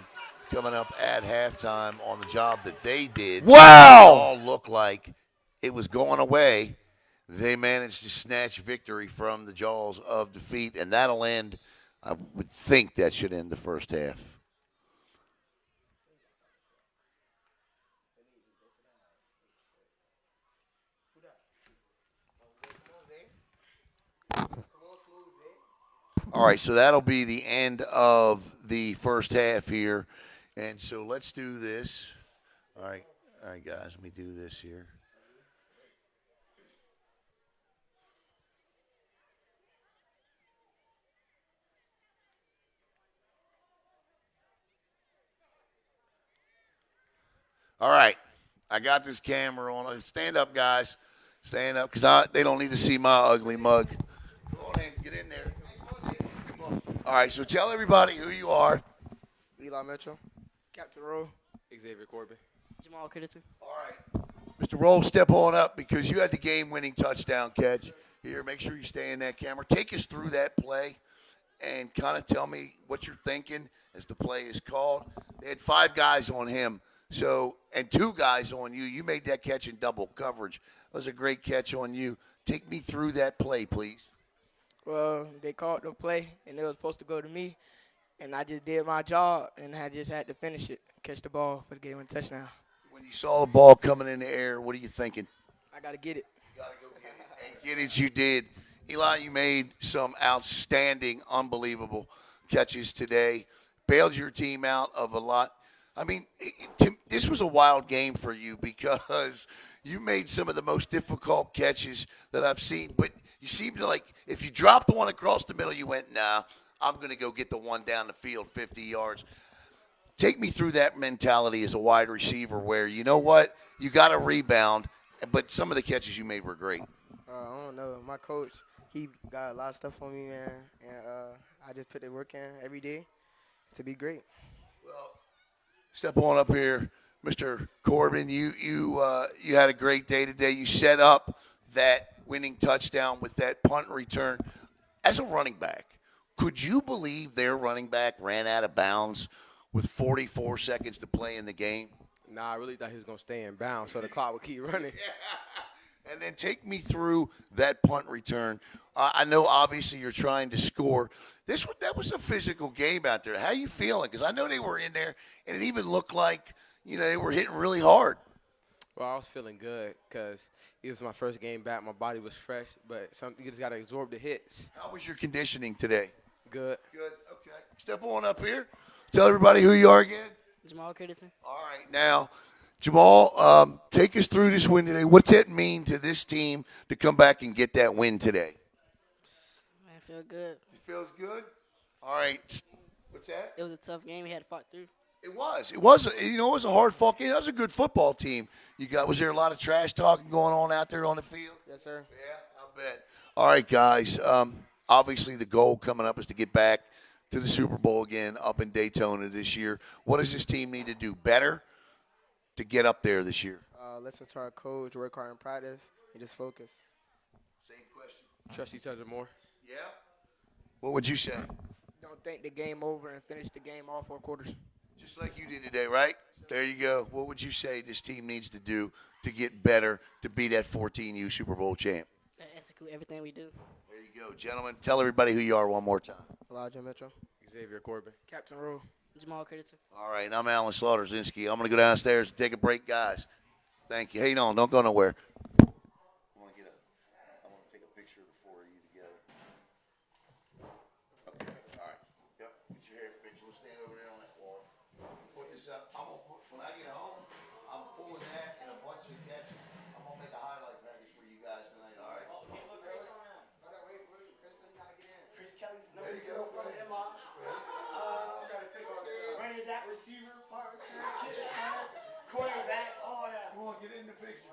Speaker 3: coming up at halftime on the job that they did.
Speaker 1: Wow.
Speaker 3: It all looked like it was going away. They managed to snatch victory from the jaws of defeat, and that'll end. I would think that should end the first half. All right, so that'll be the end of the first half here. And so let's do this. All right, guys, let me do this here. All right, I got this camera on. Stand up, guys. Stand up, because they don't need to see my ugly mug. Go on in, get in there. Come on. All right, so tell everybody who you are.
Speaker 2: Eli Metro, Captain Rowe, Xavier Corbin.
Speaker 4: Jamal Crittenden.
Speaker 1: All right.
Speaker 3: Mr. Roll, step on up because you had the game-winning touchdown catch. Here, make sure you stay in that camera. Take us through that play and kind of tell me what you're thinking as the play is called. They had 5 guys on him, and 2 guys on you. You made that catch in double coverage. That was a great catch on you. Take me through that play, please.
Speaker 2: Well, they called the play, and it was supposed to go to me, and I just did my job, and I just had to finish it, catch the ball for the game-winning touchdown.
Speaker 3: When you saw the ball coming in the air, what are you thinking?
Speaker 2: I got to get it.
Speaker 3: You got to go get it. And get it, you did. Eli, you made some outstanding, unbelievable catches today. Bailed your team out of a lot. I mean, this was a wild game for you because you made some of the most difficult catches that I've seen. But you seemed to if you dropped the one across the middle, you went, nah, I'm going to go get the one down the field 50 yards. Take me through that mentality as a wide receiver where, you know what, you got to rebound, but some of the catches you made were great.
Speaker 2: I don't know. My coach, he got a lot of stuff for me, man, and I just put the work in every day to be great.
Speaker 3: Well, step on up here, Mr. Corbin. You had a great day today. You set up that winning touchdown with that punt return. As a running back, could you believe their running back ran out of bounds with 44 seconds to play in the game?
Speaker 4: Nah, I really thought he was going to stay in bounds so the clock would keep running.
Speaker 3: Yeah. And then take me through that punt return. I know obviously you're trying to score. That was a physical game out there. How you feeling? Because I know they were in there, and it even looked like they were hitting really hard.
Speaker 4: Well, I was feeling good because it was my first game back. My body was fresh, but you just got to absorb the hits.
Speaker 3: How was your conditioning today?
Speaker 4: Good.
Speaker 3: Good. Okay. Step on up here. Tell everybody who you are again.
Speaker 5: Jamal Critterton.
Speaker 3: All right. Now, Jamal, take us through this win today. What's it mean to this team to come back and get that win today?
Speaker 5: I feel good.
Speaker 3: It feels good? All right. What's that?
Speaker 5: It was a tough game. We had to fight through.
Speaker 3: It was. It was a hard fought game. That was a good football team. Was there a lot of trash talking going on out there on the field?
Speaker 2: Yes, sir.
Speaker 3: Yeah, I'll bet. All right, guys. Obviously, the goal coming up is to get back to the Super Bowl again up in Daytona this year. What does this team need to do better to get up there this year?
Speaker 2: Listen to our coach, work hard in practice, and just focus.
Speaker 3: Same question.
Speaker 4: Trust each other more.
Speaker 3: Yeah. What would you say?
Speaker 2: Don't think the game over and finish the game all 4 quarters.
Speaker 3: Just like you did today, right? There you go. What would you say this team needs to do to get better to be that 14U Super Bowl champ?
Speaker 5: Execute everything we do.
Speaker 3: There you go. Gentlemen, tell everybody who you are one more time.
Speaker 2: Elijah Mitchell.
Speaker 4: Xavier Corbin.
Speaker 2: Captain Rule.
Speaker 5: Jamal Critterton.
Speaker 3: All right, I'm Alan Slaughter-Zinski. I'm going to go downstairs and take a break, guys. Thank you. Hey, no, don't go nowhere. I want to take a picture of the 4 of you together. Okay, all right. Yep, get your hair fixed. We'll stand over there on that wall. Put this up. When I get home, I'm pulling that and a bunch of catches. I'm going to make a highlight package for you guys tonight, all right? There you go.
Speaker 6: Running that receiver, part, quarterback, all that.
Speaker 3: Come on, get in the picture.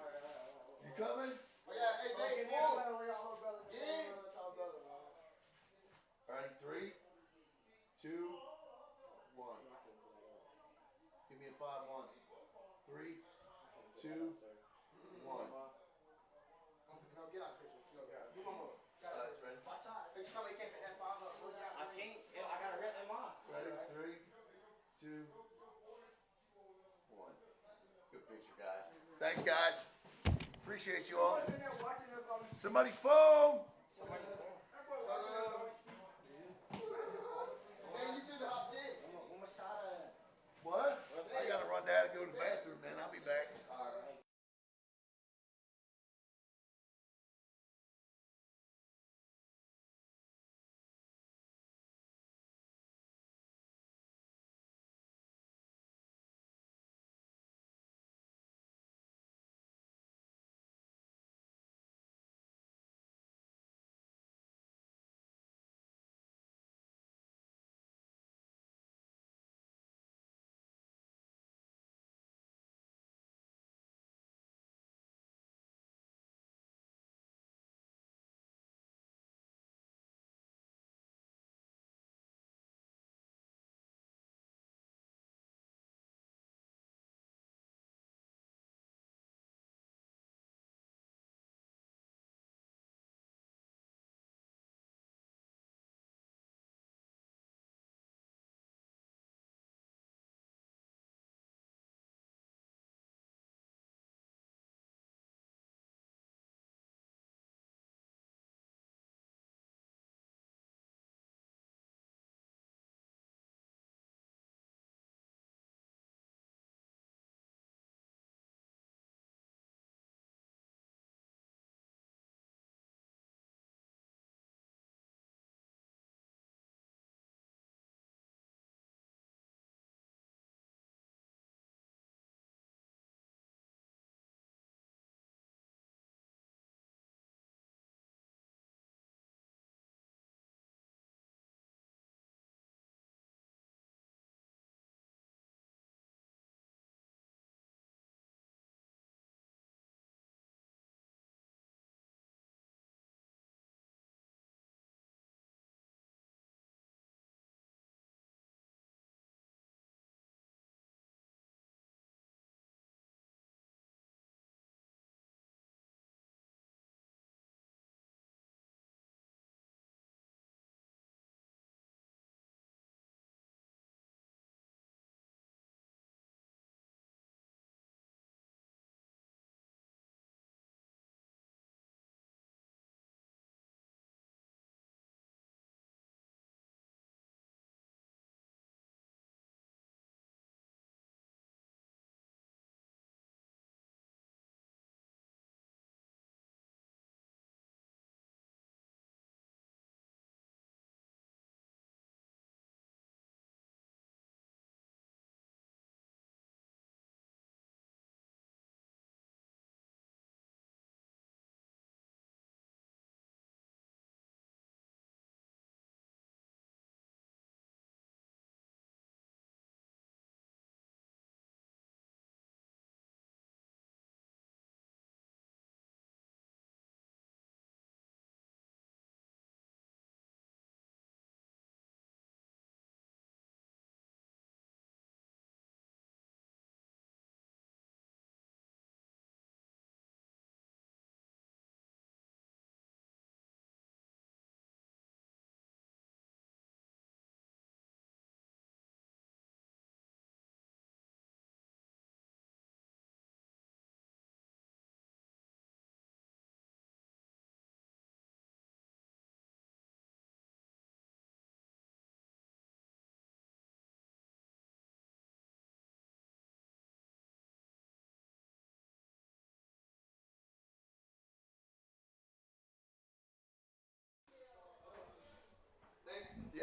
Speaker 3: You coming?
Speaker 6: Yeah, hey, Zay, get in.
Speaker 3: All right, 3, 2, 1. Give me a 5-1. 3, 2, 1.
Speaker 6: No, get out of the picture. Do one more.
Speaker 3: Ready?
Speaker 6: Watch out. You probably can't put that 5 up. I can't. I got a red in mine.
Speaker 3: Ready? 3, 2, 1. Good picture, guys. Thanks, guys. Appreciate you all. Somebody's phone. What? I got to run down and go to the bathroom, man. I'll be back.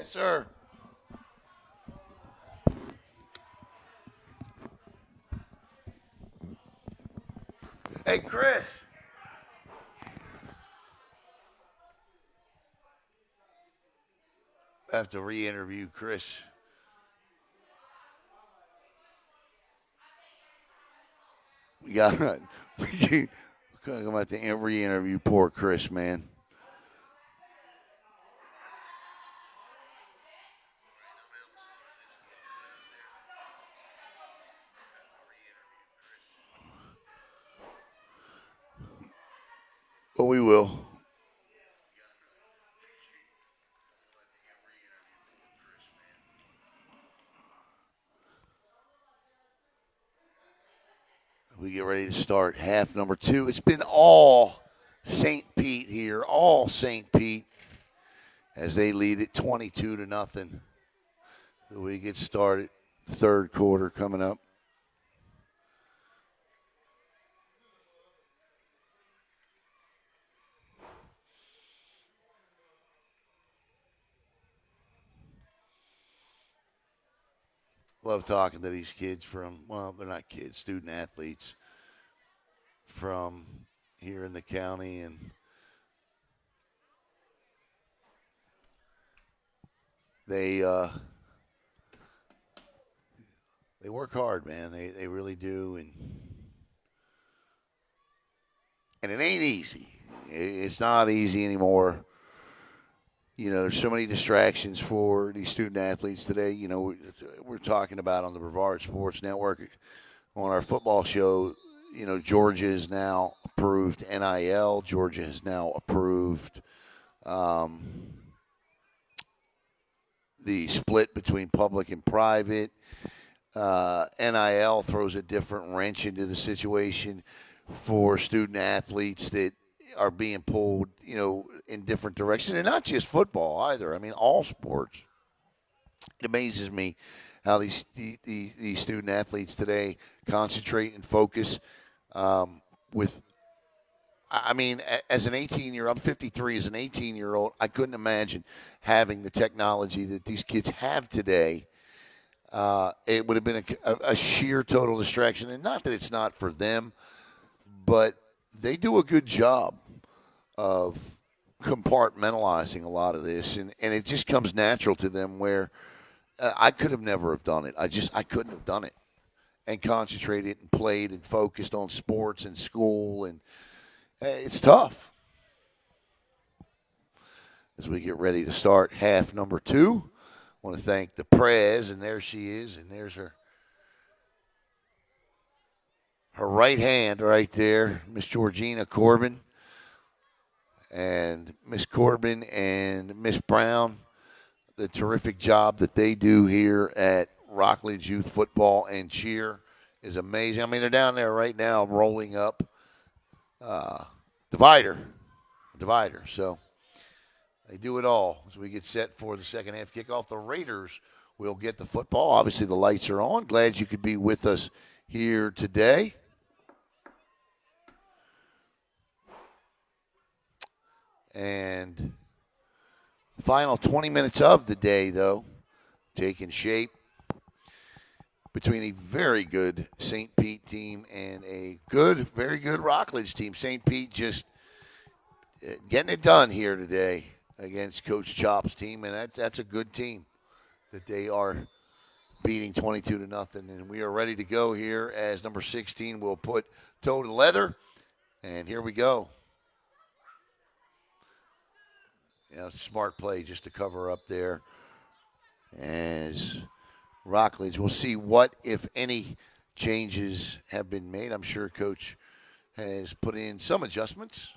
Speaker 3: Yes, sir. Hey, Chris. I have to re-interview Chris. We got we're about to re-interview poor Chris, man. But we will. We get ready to start half number 2. It's been all St. Pete here, all St. Pete, as they lead it 22-0. So we get started. Third quarter coming up. Love talking to these kids well, they're not kids, student athletes from here in the county, and they work hard, man. They really do, and it ain't easy. It's not easy anymore. There's so many distractions for these student athletes today. We're talking about on the Brevard Sports Network on our football show. Georgia is now approved NIL. Georgia has now approved the split between public and private. NIL throws a different wrench into the situation for student athletes that are being pulled, in different directions, and not just football either. I mean, all sports. It amazes me how these student athletes today concentrate and focus with. I mean, as an 18-year-old, I'm 53. As an 18-year-old, I couldn't imagine having the technology that these kids have today. It would have been a sheer total distraction, and not that it's not for them, but they do a good job of compartmentalizing a lot of this, and it just comes natural to them where I could have never have done it. I couldn't have done it and concentrated and played and focused on sports and school, and it's tough. As we get ready to start half number 2, I want to thank the Prez, and there she is, and there's her right hand right there, Miss Georgina Corbin. And Miss Corbin and Miss Brown, the terrific job that they do here at Rockledge Youth Football and Cheer is amazing. I mean, they're down there right now rolling up divider. So they do it all as we get set for the second half kickoff. The Raiders will get the football. Obviously, the lights are on. Glad you could be with us here today. And final 20 minutes of the day, though, taking shape between a very good St. Pete team and a very good Rockledge team. St. Pete just getting it done here today against Coach Chop's team, and that's a good team that they are beating 22-0. And we are ready to go here as number 16 will put toe to leather, and here we go. Smart play just to cover up there as Rockledge. We'll see what, if any, changes have been made. I'm sure Coach has put in some adjustments.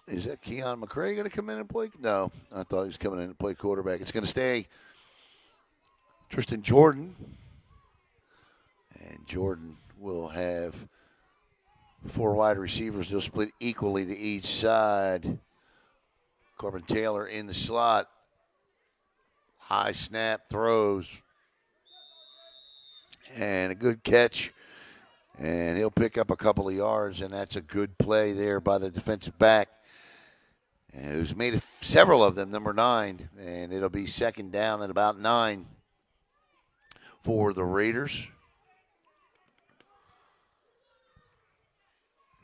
Speaker 1: Is that Keon McCrae going to come in and play? No, I thought he was coming in to play quarterback. It's going to stay Tristan Jordan. And Jordan will have 4 wide receivers. They'll split equally to each side. Corbin Taylor in the slot. High snap, throws. And a good catch. And he'll pick up a couple of yards, and that's a good play there by the defensive back, who's made several of them, number 9. And it'll be second down at about 9 for the Raiders.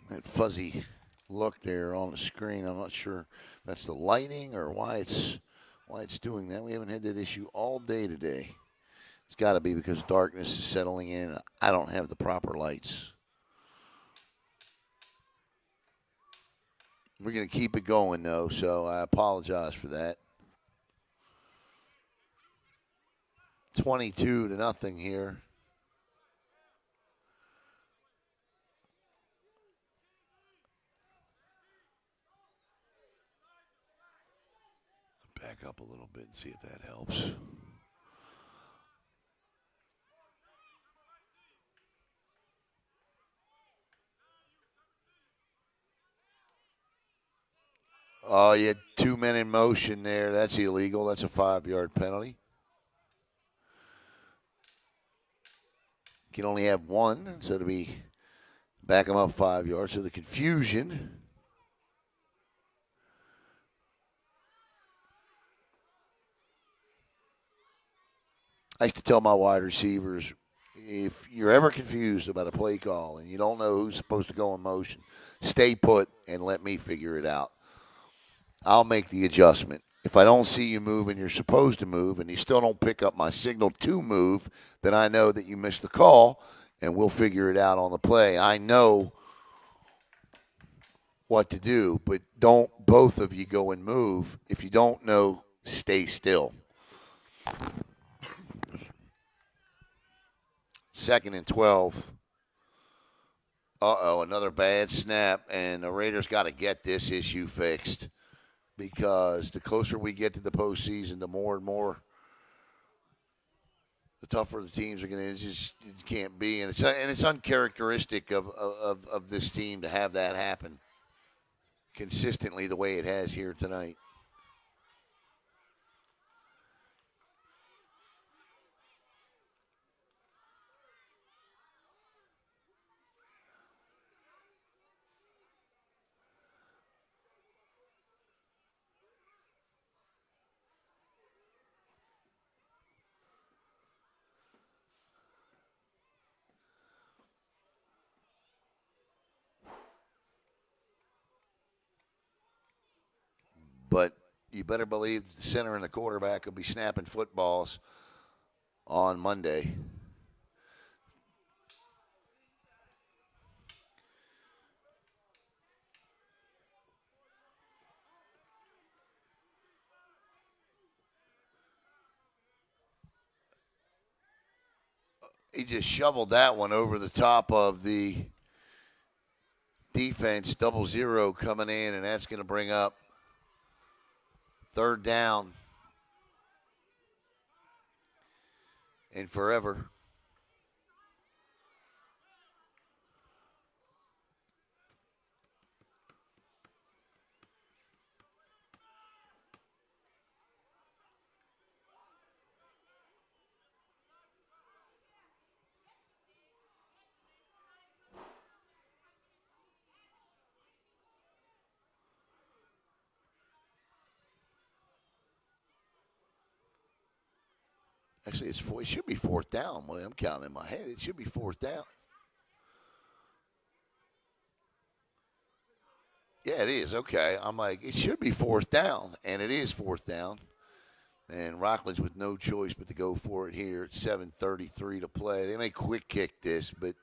Speaker 1: That fuzzy look there on the screen, I'm not sure if that's the lighting or why it's doing that. We haven't had that issue all day today. It's got to be because darkness is settling in. I don't have the proper lights. We're going to keep it going, though, so I apologize for that. 22-0 here. Back up a little bit and see if that helps. Oh, you had 2 men in motion there. That's illegal. That's a 5-yard penalty. You can only have 1, so it'll be back them up 5 yards. So the confusion. I used to tell my wide receivers, if you're ever confused about a play call and you don't know who's supposed to go in motion, stay put and let me figure it out. I'll make the adjustment. If I don't see you move and you're supposed to move and you still don't pick up my signal to move, then I know that you missed the call and we'll figure it out on the play. I know what to do, but don't both of you go and move. If you don't know, stay still. 2nd and 12. Another bad snap, and the Raiders got to get this issue fixed because the closer we get to the postseason, the more and more, the tougher the teams are going to. It can't be, and it's uncharacteristic of this team to have that happen consistently the way it has here tonight. But you better believe the center and the quarterback will be snapping footballs on Monday. He just shoveled that one over the top of the defense, 0 coming in, and that's going to bring up 3rd down and forever. Actually, it should be 4th down. Well, I'm counting in my head. It should be 4th down. Yeah, it is. Okay. I'm like, it should be 4th down, and it is 4th down. And Rockledge with no choice but to go for it here at 7:33 to play. They may quick kick this, but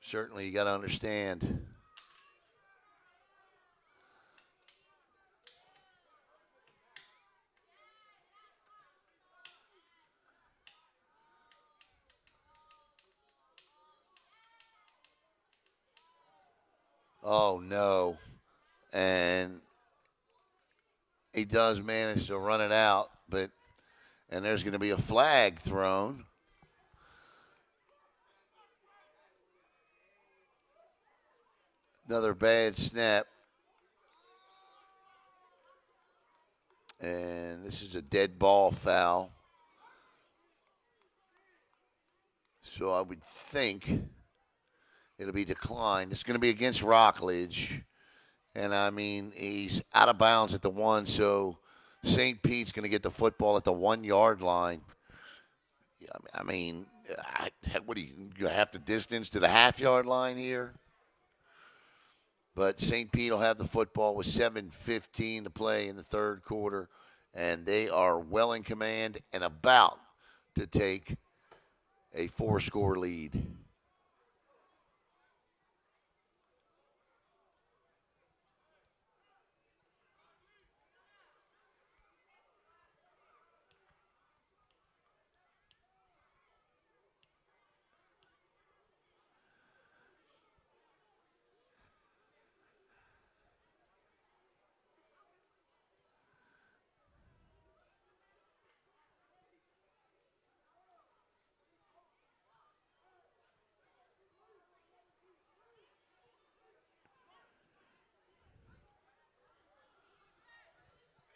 Speaker 1: certainly you got to understand. Oh, no.
Speaker 3: And he does manage to run it out, and there's going to be a flag thrown. Another bad snap. And this is a dead ball foul. So I would think it'll be declined. It's going to be against Rockledge. And, I mean, he's out of bounds at the 1, so St. Pete's going to get the football at the 1-yard line. I mean, what do you have the distance to the half-yard line here? But St. Pete will have the football with 7:15 to play in the third quarter, and they are well in command and about to take a 4-score lead.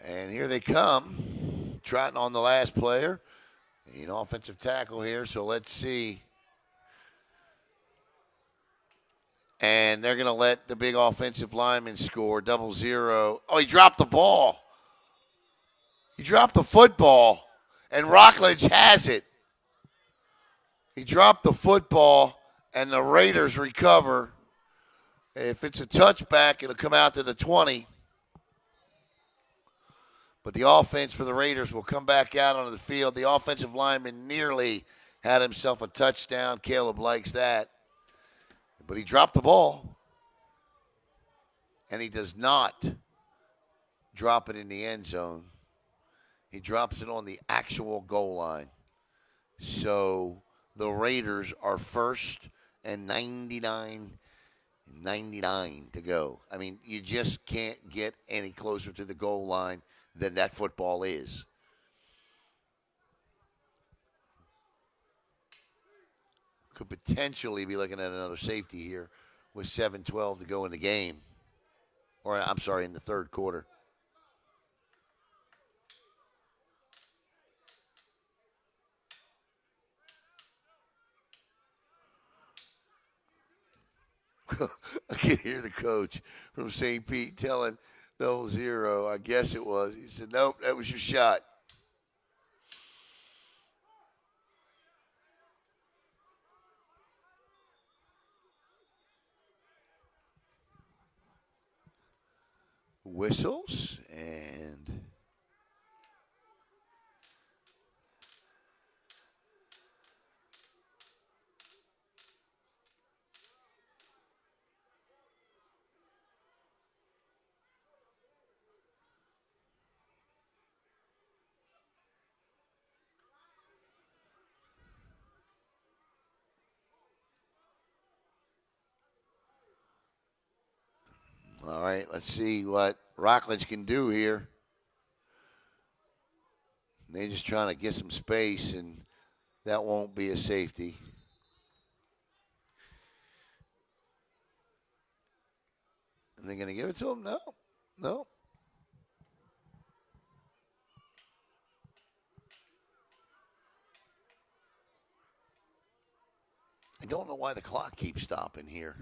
Speaker 3: And here they come, trotting on the last player. An offensive tackle here, so let's see. And they're going to let the big offensive lineman score, 0-0. Oh, he dropped the ball. He dropped the football, and Rockledge has it. He dropped the football, and the Raiders recover. If it's a touchback, it'll come out to the 20. But the offense for the Raiders will come back out onto the field. The offensive lineman nearly had himself a touchdown. Caleb likes that. But he dropped the ball. And he does not drop it in the end zone. He drops it on the actual goal line. So the Raiders are first and 99 to go. I mean, you just can't get any closer to the goal line than that football is. Could potentially be looking at another safety here with 7:12 to go in the game. Or, I'm sorry, in the third quarter. I can hear the coach from St. Pete telling 0-0, I guess it was. He said, nope, that was your shot. Whistles and all right, let's see what Rockledge can do here. They're just trying to get some space, and that won't be a safety. And they're going to give it to him? No. I don't know why the clock keeps stopping here.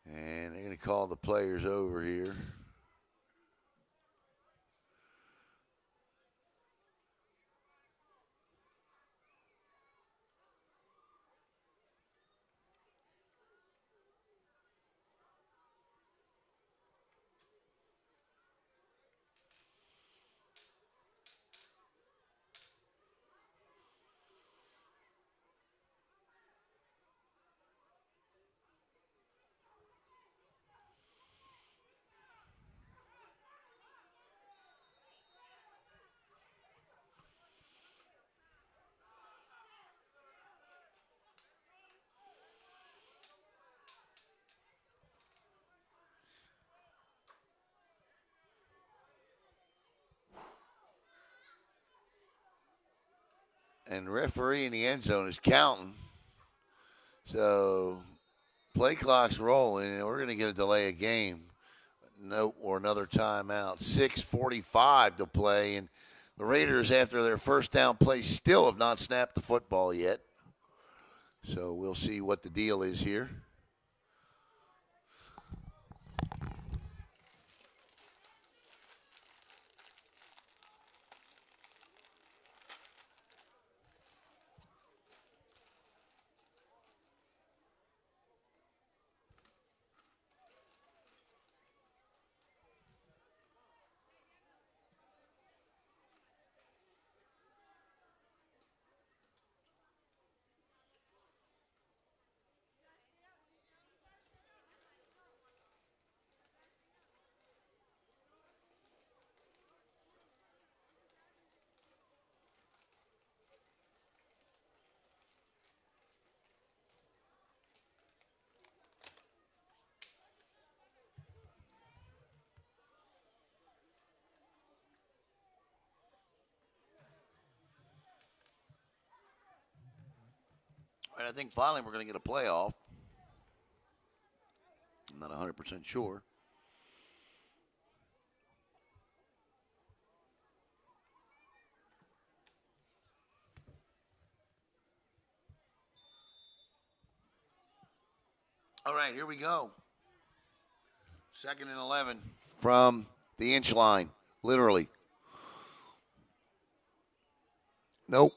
Speaker 3: And they're going to call the players over here. And referee in the end zone is counting. So play clock's rolling, and we're going to get a delay of game. No, or another timeout. 6:45 to play, and the Raiders, after their first down play, still have not snapped the football yet. So we'll see what the deal is here. And I think finally we're going to get a playoff. I'm not 100% sure. All right, here we go. 2nd and 11 from the inch line, literally. Nope.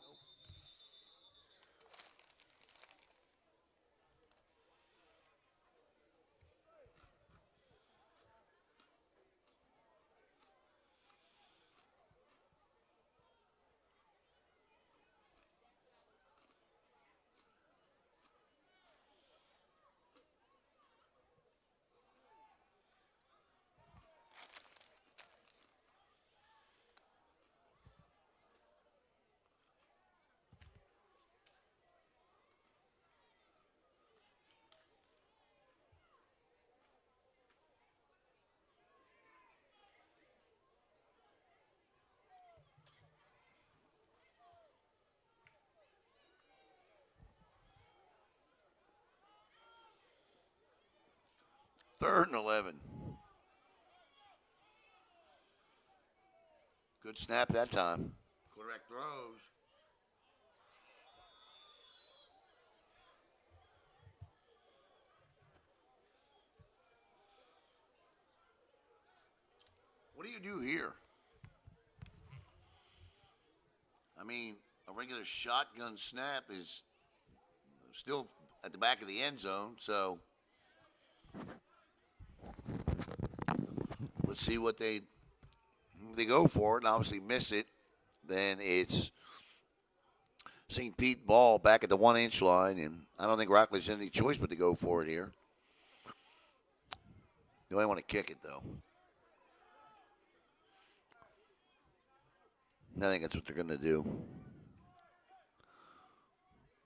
Speaker 3: Third and 11. Good snap that time. Quarterback throws. What do you do here? I mean, a regular shotgun snap is still at the back of the end zone, so let's see what they go for it and obviously miss it. Then it's St. Pete ball back at the 1-inch line, and I don't think Rockledge has any choice but to go for it here. They might want to kick it, though. I think that's what they're going to do.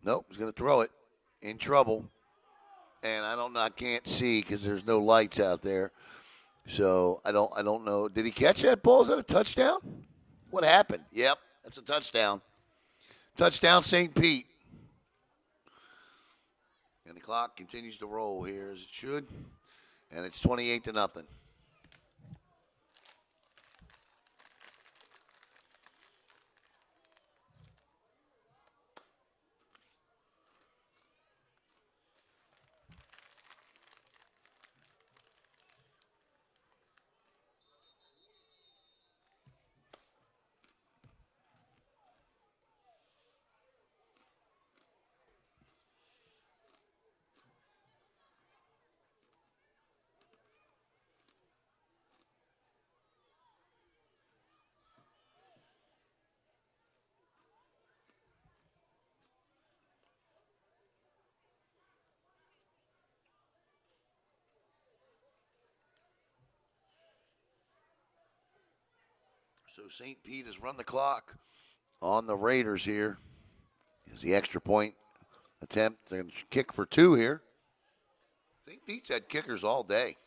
Speaker 3: Nope, he's going to throw it. In trouble. And I can't see because there's no lights out there. So I don't know. Did he catch that ball? Is that a touchdown? What happened? Yep, that's a touchdown. Touchdown, St. Pete. And the clock continues to roll here as it should. And it's 28-0. So St. Pete has run the clock on the Raiders here. Is the extra point attempt. They're going to kick for 2 here. St. Pete's had kickers all day.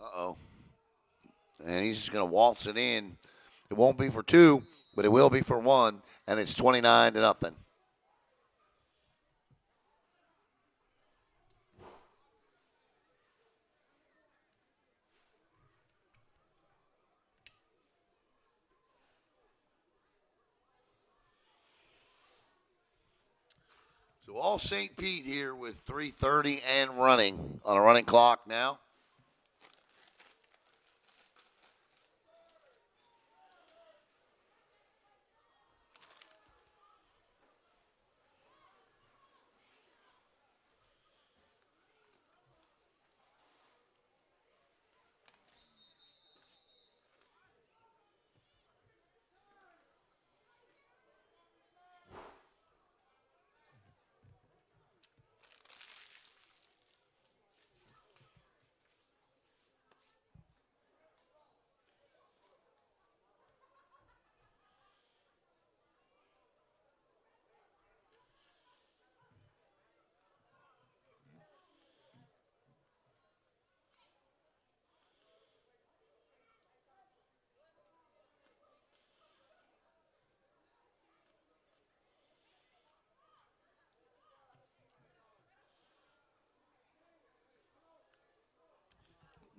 Speaker 3: Uh-oh.
Speaker 1: And he's just going to waltz it in. It won't be for two, but it will be for one, and it's 29-0. So all St. Pete here with 3:30 and running on a running clock now.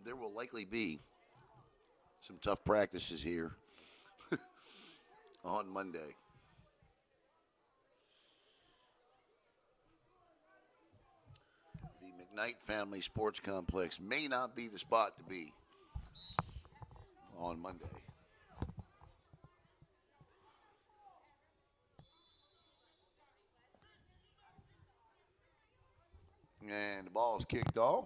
Speaker 1: There will likely be some tough practices here on Monday. The McKnight Family Sports Complex may not be the spot to be on Monday. And the ball is kicked off.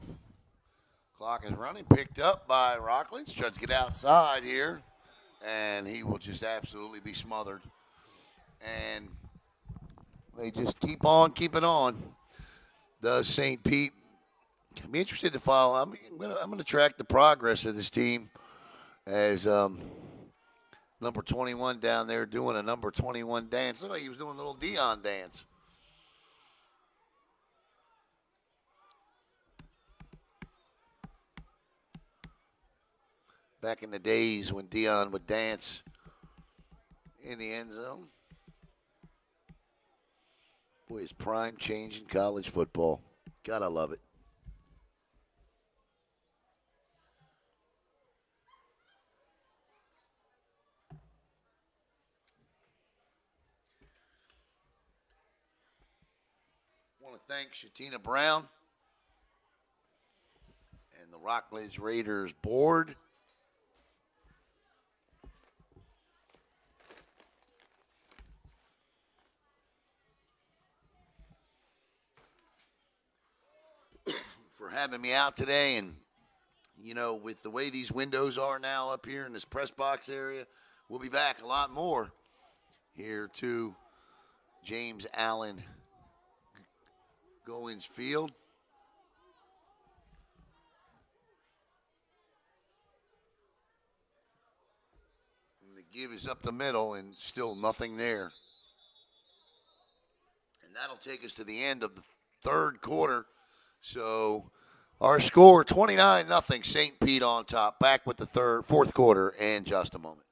Speaker 1: Clock is running, picked up by Rockledge. Tries to get outside here, and he will just absolutely be smothered. And they just keep on keeping on. Does St. Pete? I'm be interested to follow. I'm gonna track the progress of this team as number 21 down there doing a number 21 dance. Looked like he was doing a little Dion dance. Back in the days when Dion would dance in the end zone. Boy, his prime change in college football. Gotta love it. I want to thank Shatina Brown and the Rockledge Raiders board. For having me out today. And, you know, with the way these windows are now up here in this press box area, we'll be back a lot more here to James Allen Goins Field. And the give is up the middle and still nothing there. And that'll take us to the end of the third quarter. So our score, 29-0, St. Pete on top. Back with the fourth quarter in just a moment.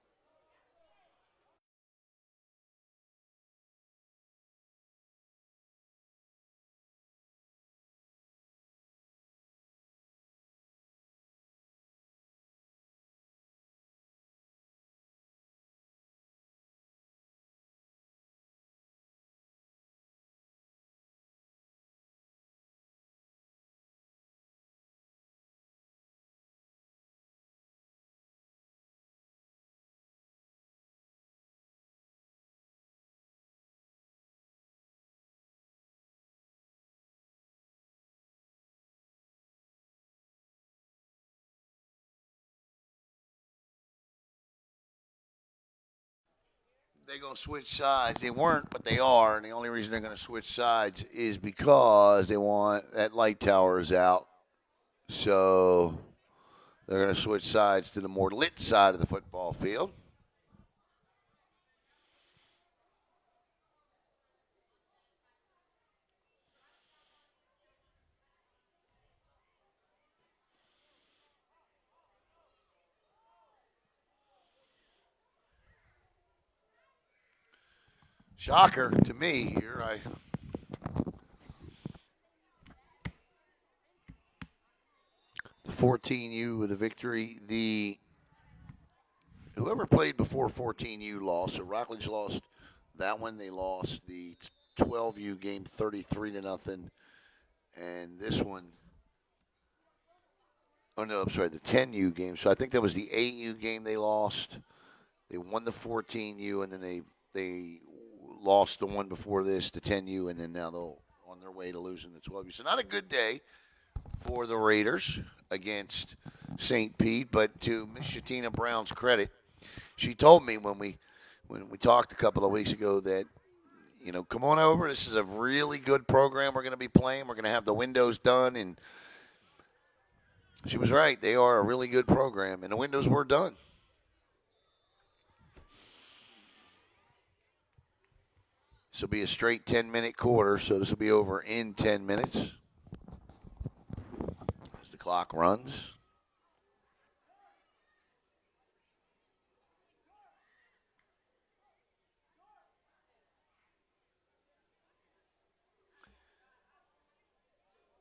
Speaker 1: They're going to switch sides. They weren't, but they are. And the only reason they're going to switch sides is because they want that light tower is out. So they're going to switch sides to the more lit side of the football field.
Speaker 3: Shocker to me here. The 14U with a victory. Whoever played before 14U lost. So Rockledge lost that one. They lost the 12U game 33-0. And this one, oh no, I'm sorry, the 10U game. So I think that was the 8U game they lost. They won the 14U, and then they lost the one before this, the 10U, and then now they're on their way to losing the 12U. So not a good day for the Raiders against St. Pete, but to Miss Shatina Brown's credit, she told me when we talked a couple of weeks ago that, you know, come on over. This is a really good program we're going to be playing. We're going to have the windows done, and she was right. They are a really good program, and the windows were done. This will be a straight 10-minute quarter, so this will be over in 10 minutes as the clock runs.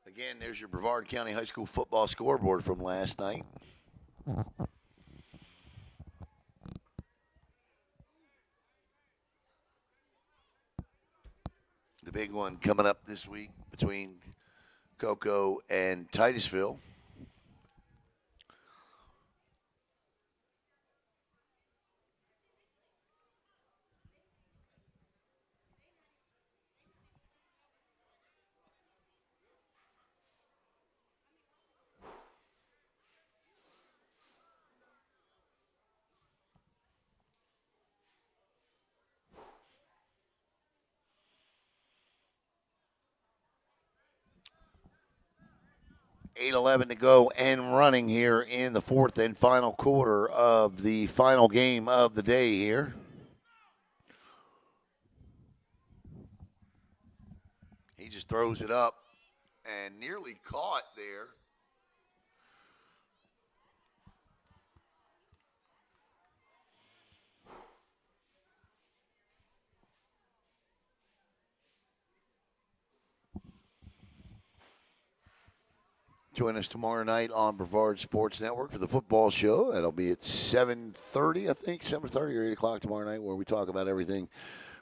Speaker 3: Again, there's your Brevard County High School football scoreboard from last night. The big one coming up this week between Cocoa and Titusville. .8:11 to go and running here in the fourth and final quarter of the final game of the day here. He just throws it up and nearly caught there. Join us tomorrow night on Brevard Sports Network for the football show. That'll be at 7:30, I think, 7:30 or 8 o'clock tomorrow night, where we talk about everything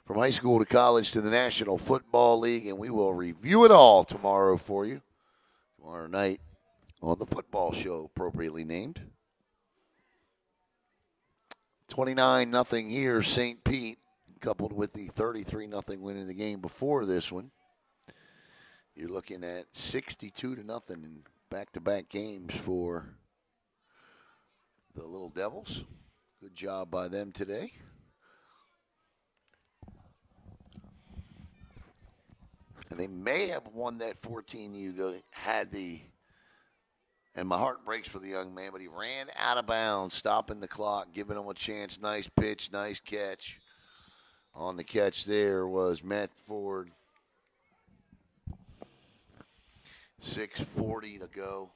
Speaker 3: from high school to college to the National Football League, and we will review it all tomorrow for you. Tomorrow night on the football show, appropriately named. 29-0 here, St. Pete, coupled with the 33-0 win in the game before this one. You're looking at 62-0 in back-to-back games for the Little Devils. Good job by them today. And they may have won that 14U. And my heart breaks for the young man, but he ran out of bounds, stopping the clock, giving him a chance. Nice pitch, nice catch. On the catch there was Matt Ford. 6:40 to go.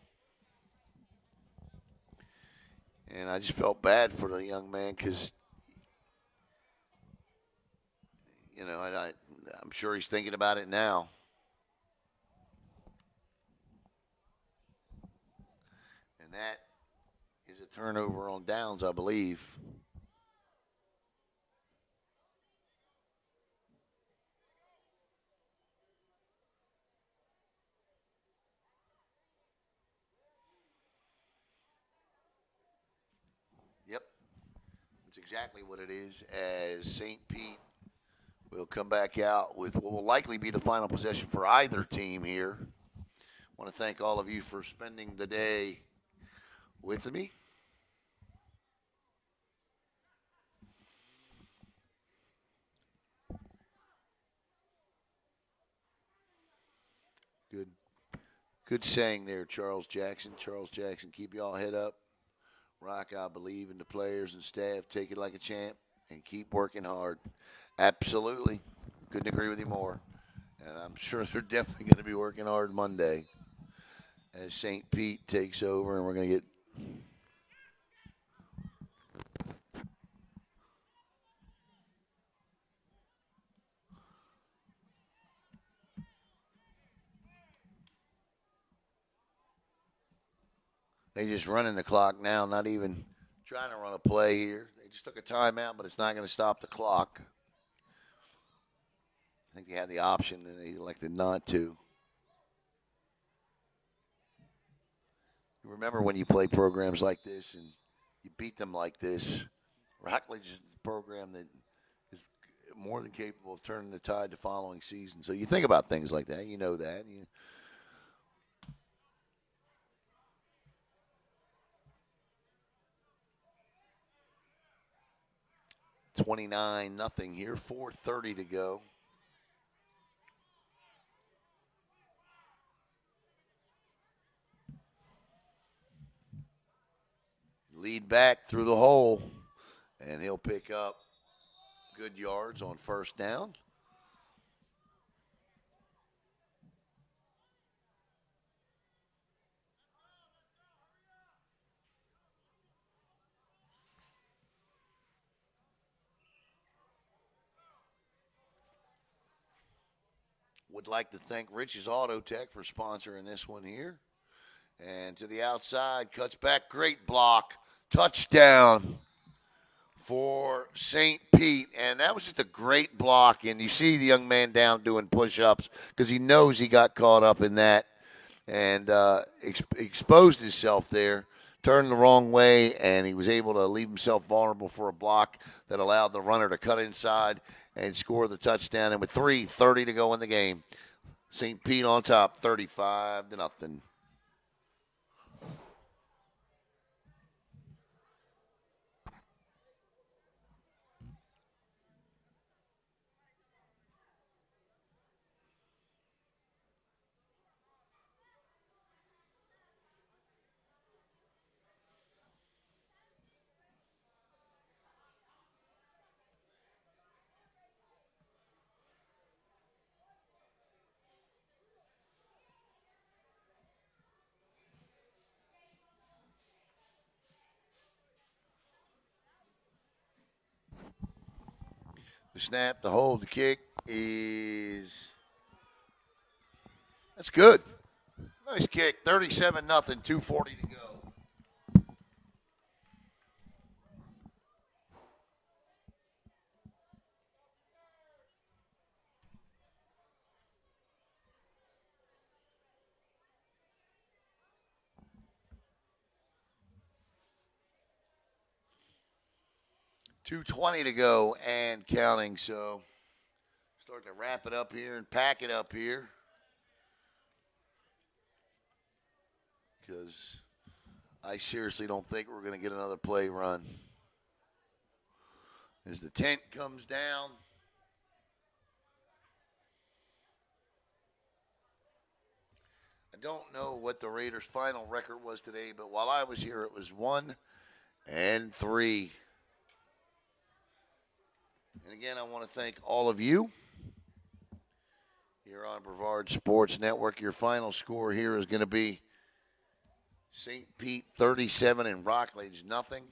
Speaker 3: And I just felt bad for the young man because, you know, I'm sure he's thinking about it now. And that is a turnover on downs, I believe. Yep, that's exactly what it is, as St. Pete will come back out with what will likely be the final possession for either team here. I want to thank all of you for spending the day with me. Good saying there, Charles Jackson. Charles Jackson, keep y'all head up. Rock, I believe in the players and staff. Take it like a champ and keep working hard. Absolutely. Couldn't agree with you more. And I'm sure they're definitely going to be working hard Monday as St. Pete takes over, and we're going to get They just running the clock now, not even trying to run a play here. They just took a timeout, but it's not going to stop the clock. I think they had the option, and they elected not to. Remember when you play programs like this and you beat them like this? Rockledge is the program that is more than capable of turning the tide the following season. So you think about things like that. You know that. 29-0 here, 4:30 to go. Lead back through the hole, and he'll pick up good yards on first down. Would like to thank Rich's Auto Tech for sponsoring this one here. And to the outside, cuts back, great block, touchdown for St. Pete. And that was just a great block. And you see the young man down doing push-ups because he knows he got caught up in that and exposed himself there, turned the wrong way, and he was able to leave himself vulnerable for a block that allowed the runner to cut inside and score the touchdown. And with 3:30 to go in the game, St. Pete on top, 35-0. The snap, the hold, the kick is – that's good. Nice kick, 37-0, 2:40 to go. $2:20 to go and counting, so start to wrap it up here and pack it up here because I seriously don't think we're going to get another play run. As the tent comes down, I don't know what the Raiders' final record was today, but while I was here, it was 1-3. And again, I want to thank all of you here on Brevard Sports Network. Your final score here is going to be St. Pete 37 and Rockledge nothing.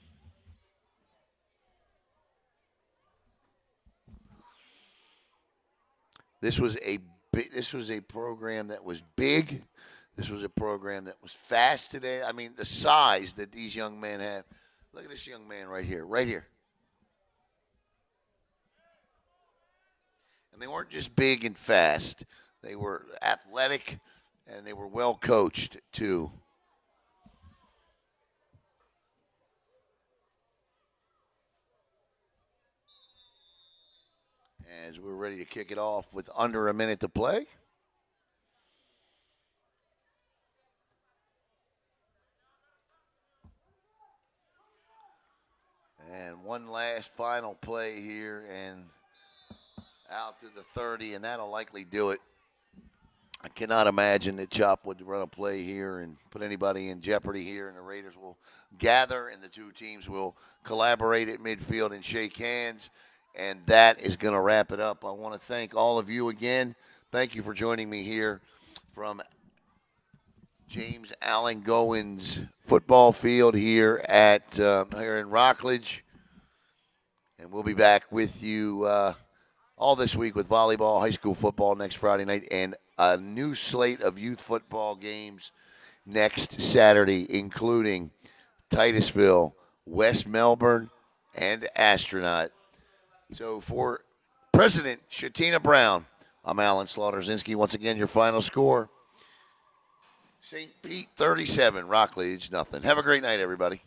Speaker 3: This was a program that was big. This was a program that was fast today. I mean, the size that these young men have. Look at this young man right here, right here. And they weren't just big and fast. They were athletic, and they were well coached, too. As we're ready to kick it off with under a minute to play. And one last final play here, and out to the 30, and that'll likely do it. I cannot imagine that Chop would run a play here and put anybody in jeopardy here, and the Raiders will gather, and the two teams will collaborate at midfield and shake hands. And that is going to wrap it up. I want to thank all of you again. Thank you for joining me here from James Allen Goins football field here at here in Rockledge. And we'll be back with you all this week with volleyball, high school football next Friday night, and a new slate of youth football games
Speaker 1: next Saturday, including Titusville, West Melbourne, and Astronaut. So for President Shatina Brown, I'm Alan Slaughter-Zinski. Once again, your final score, St. Pete 37, Rockledge nothing. Have a great night, everybody.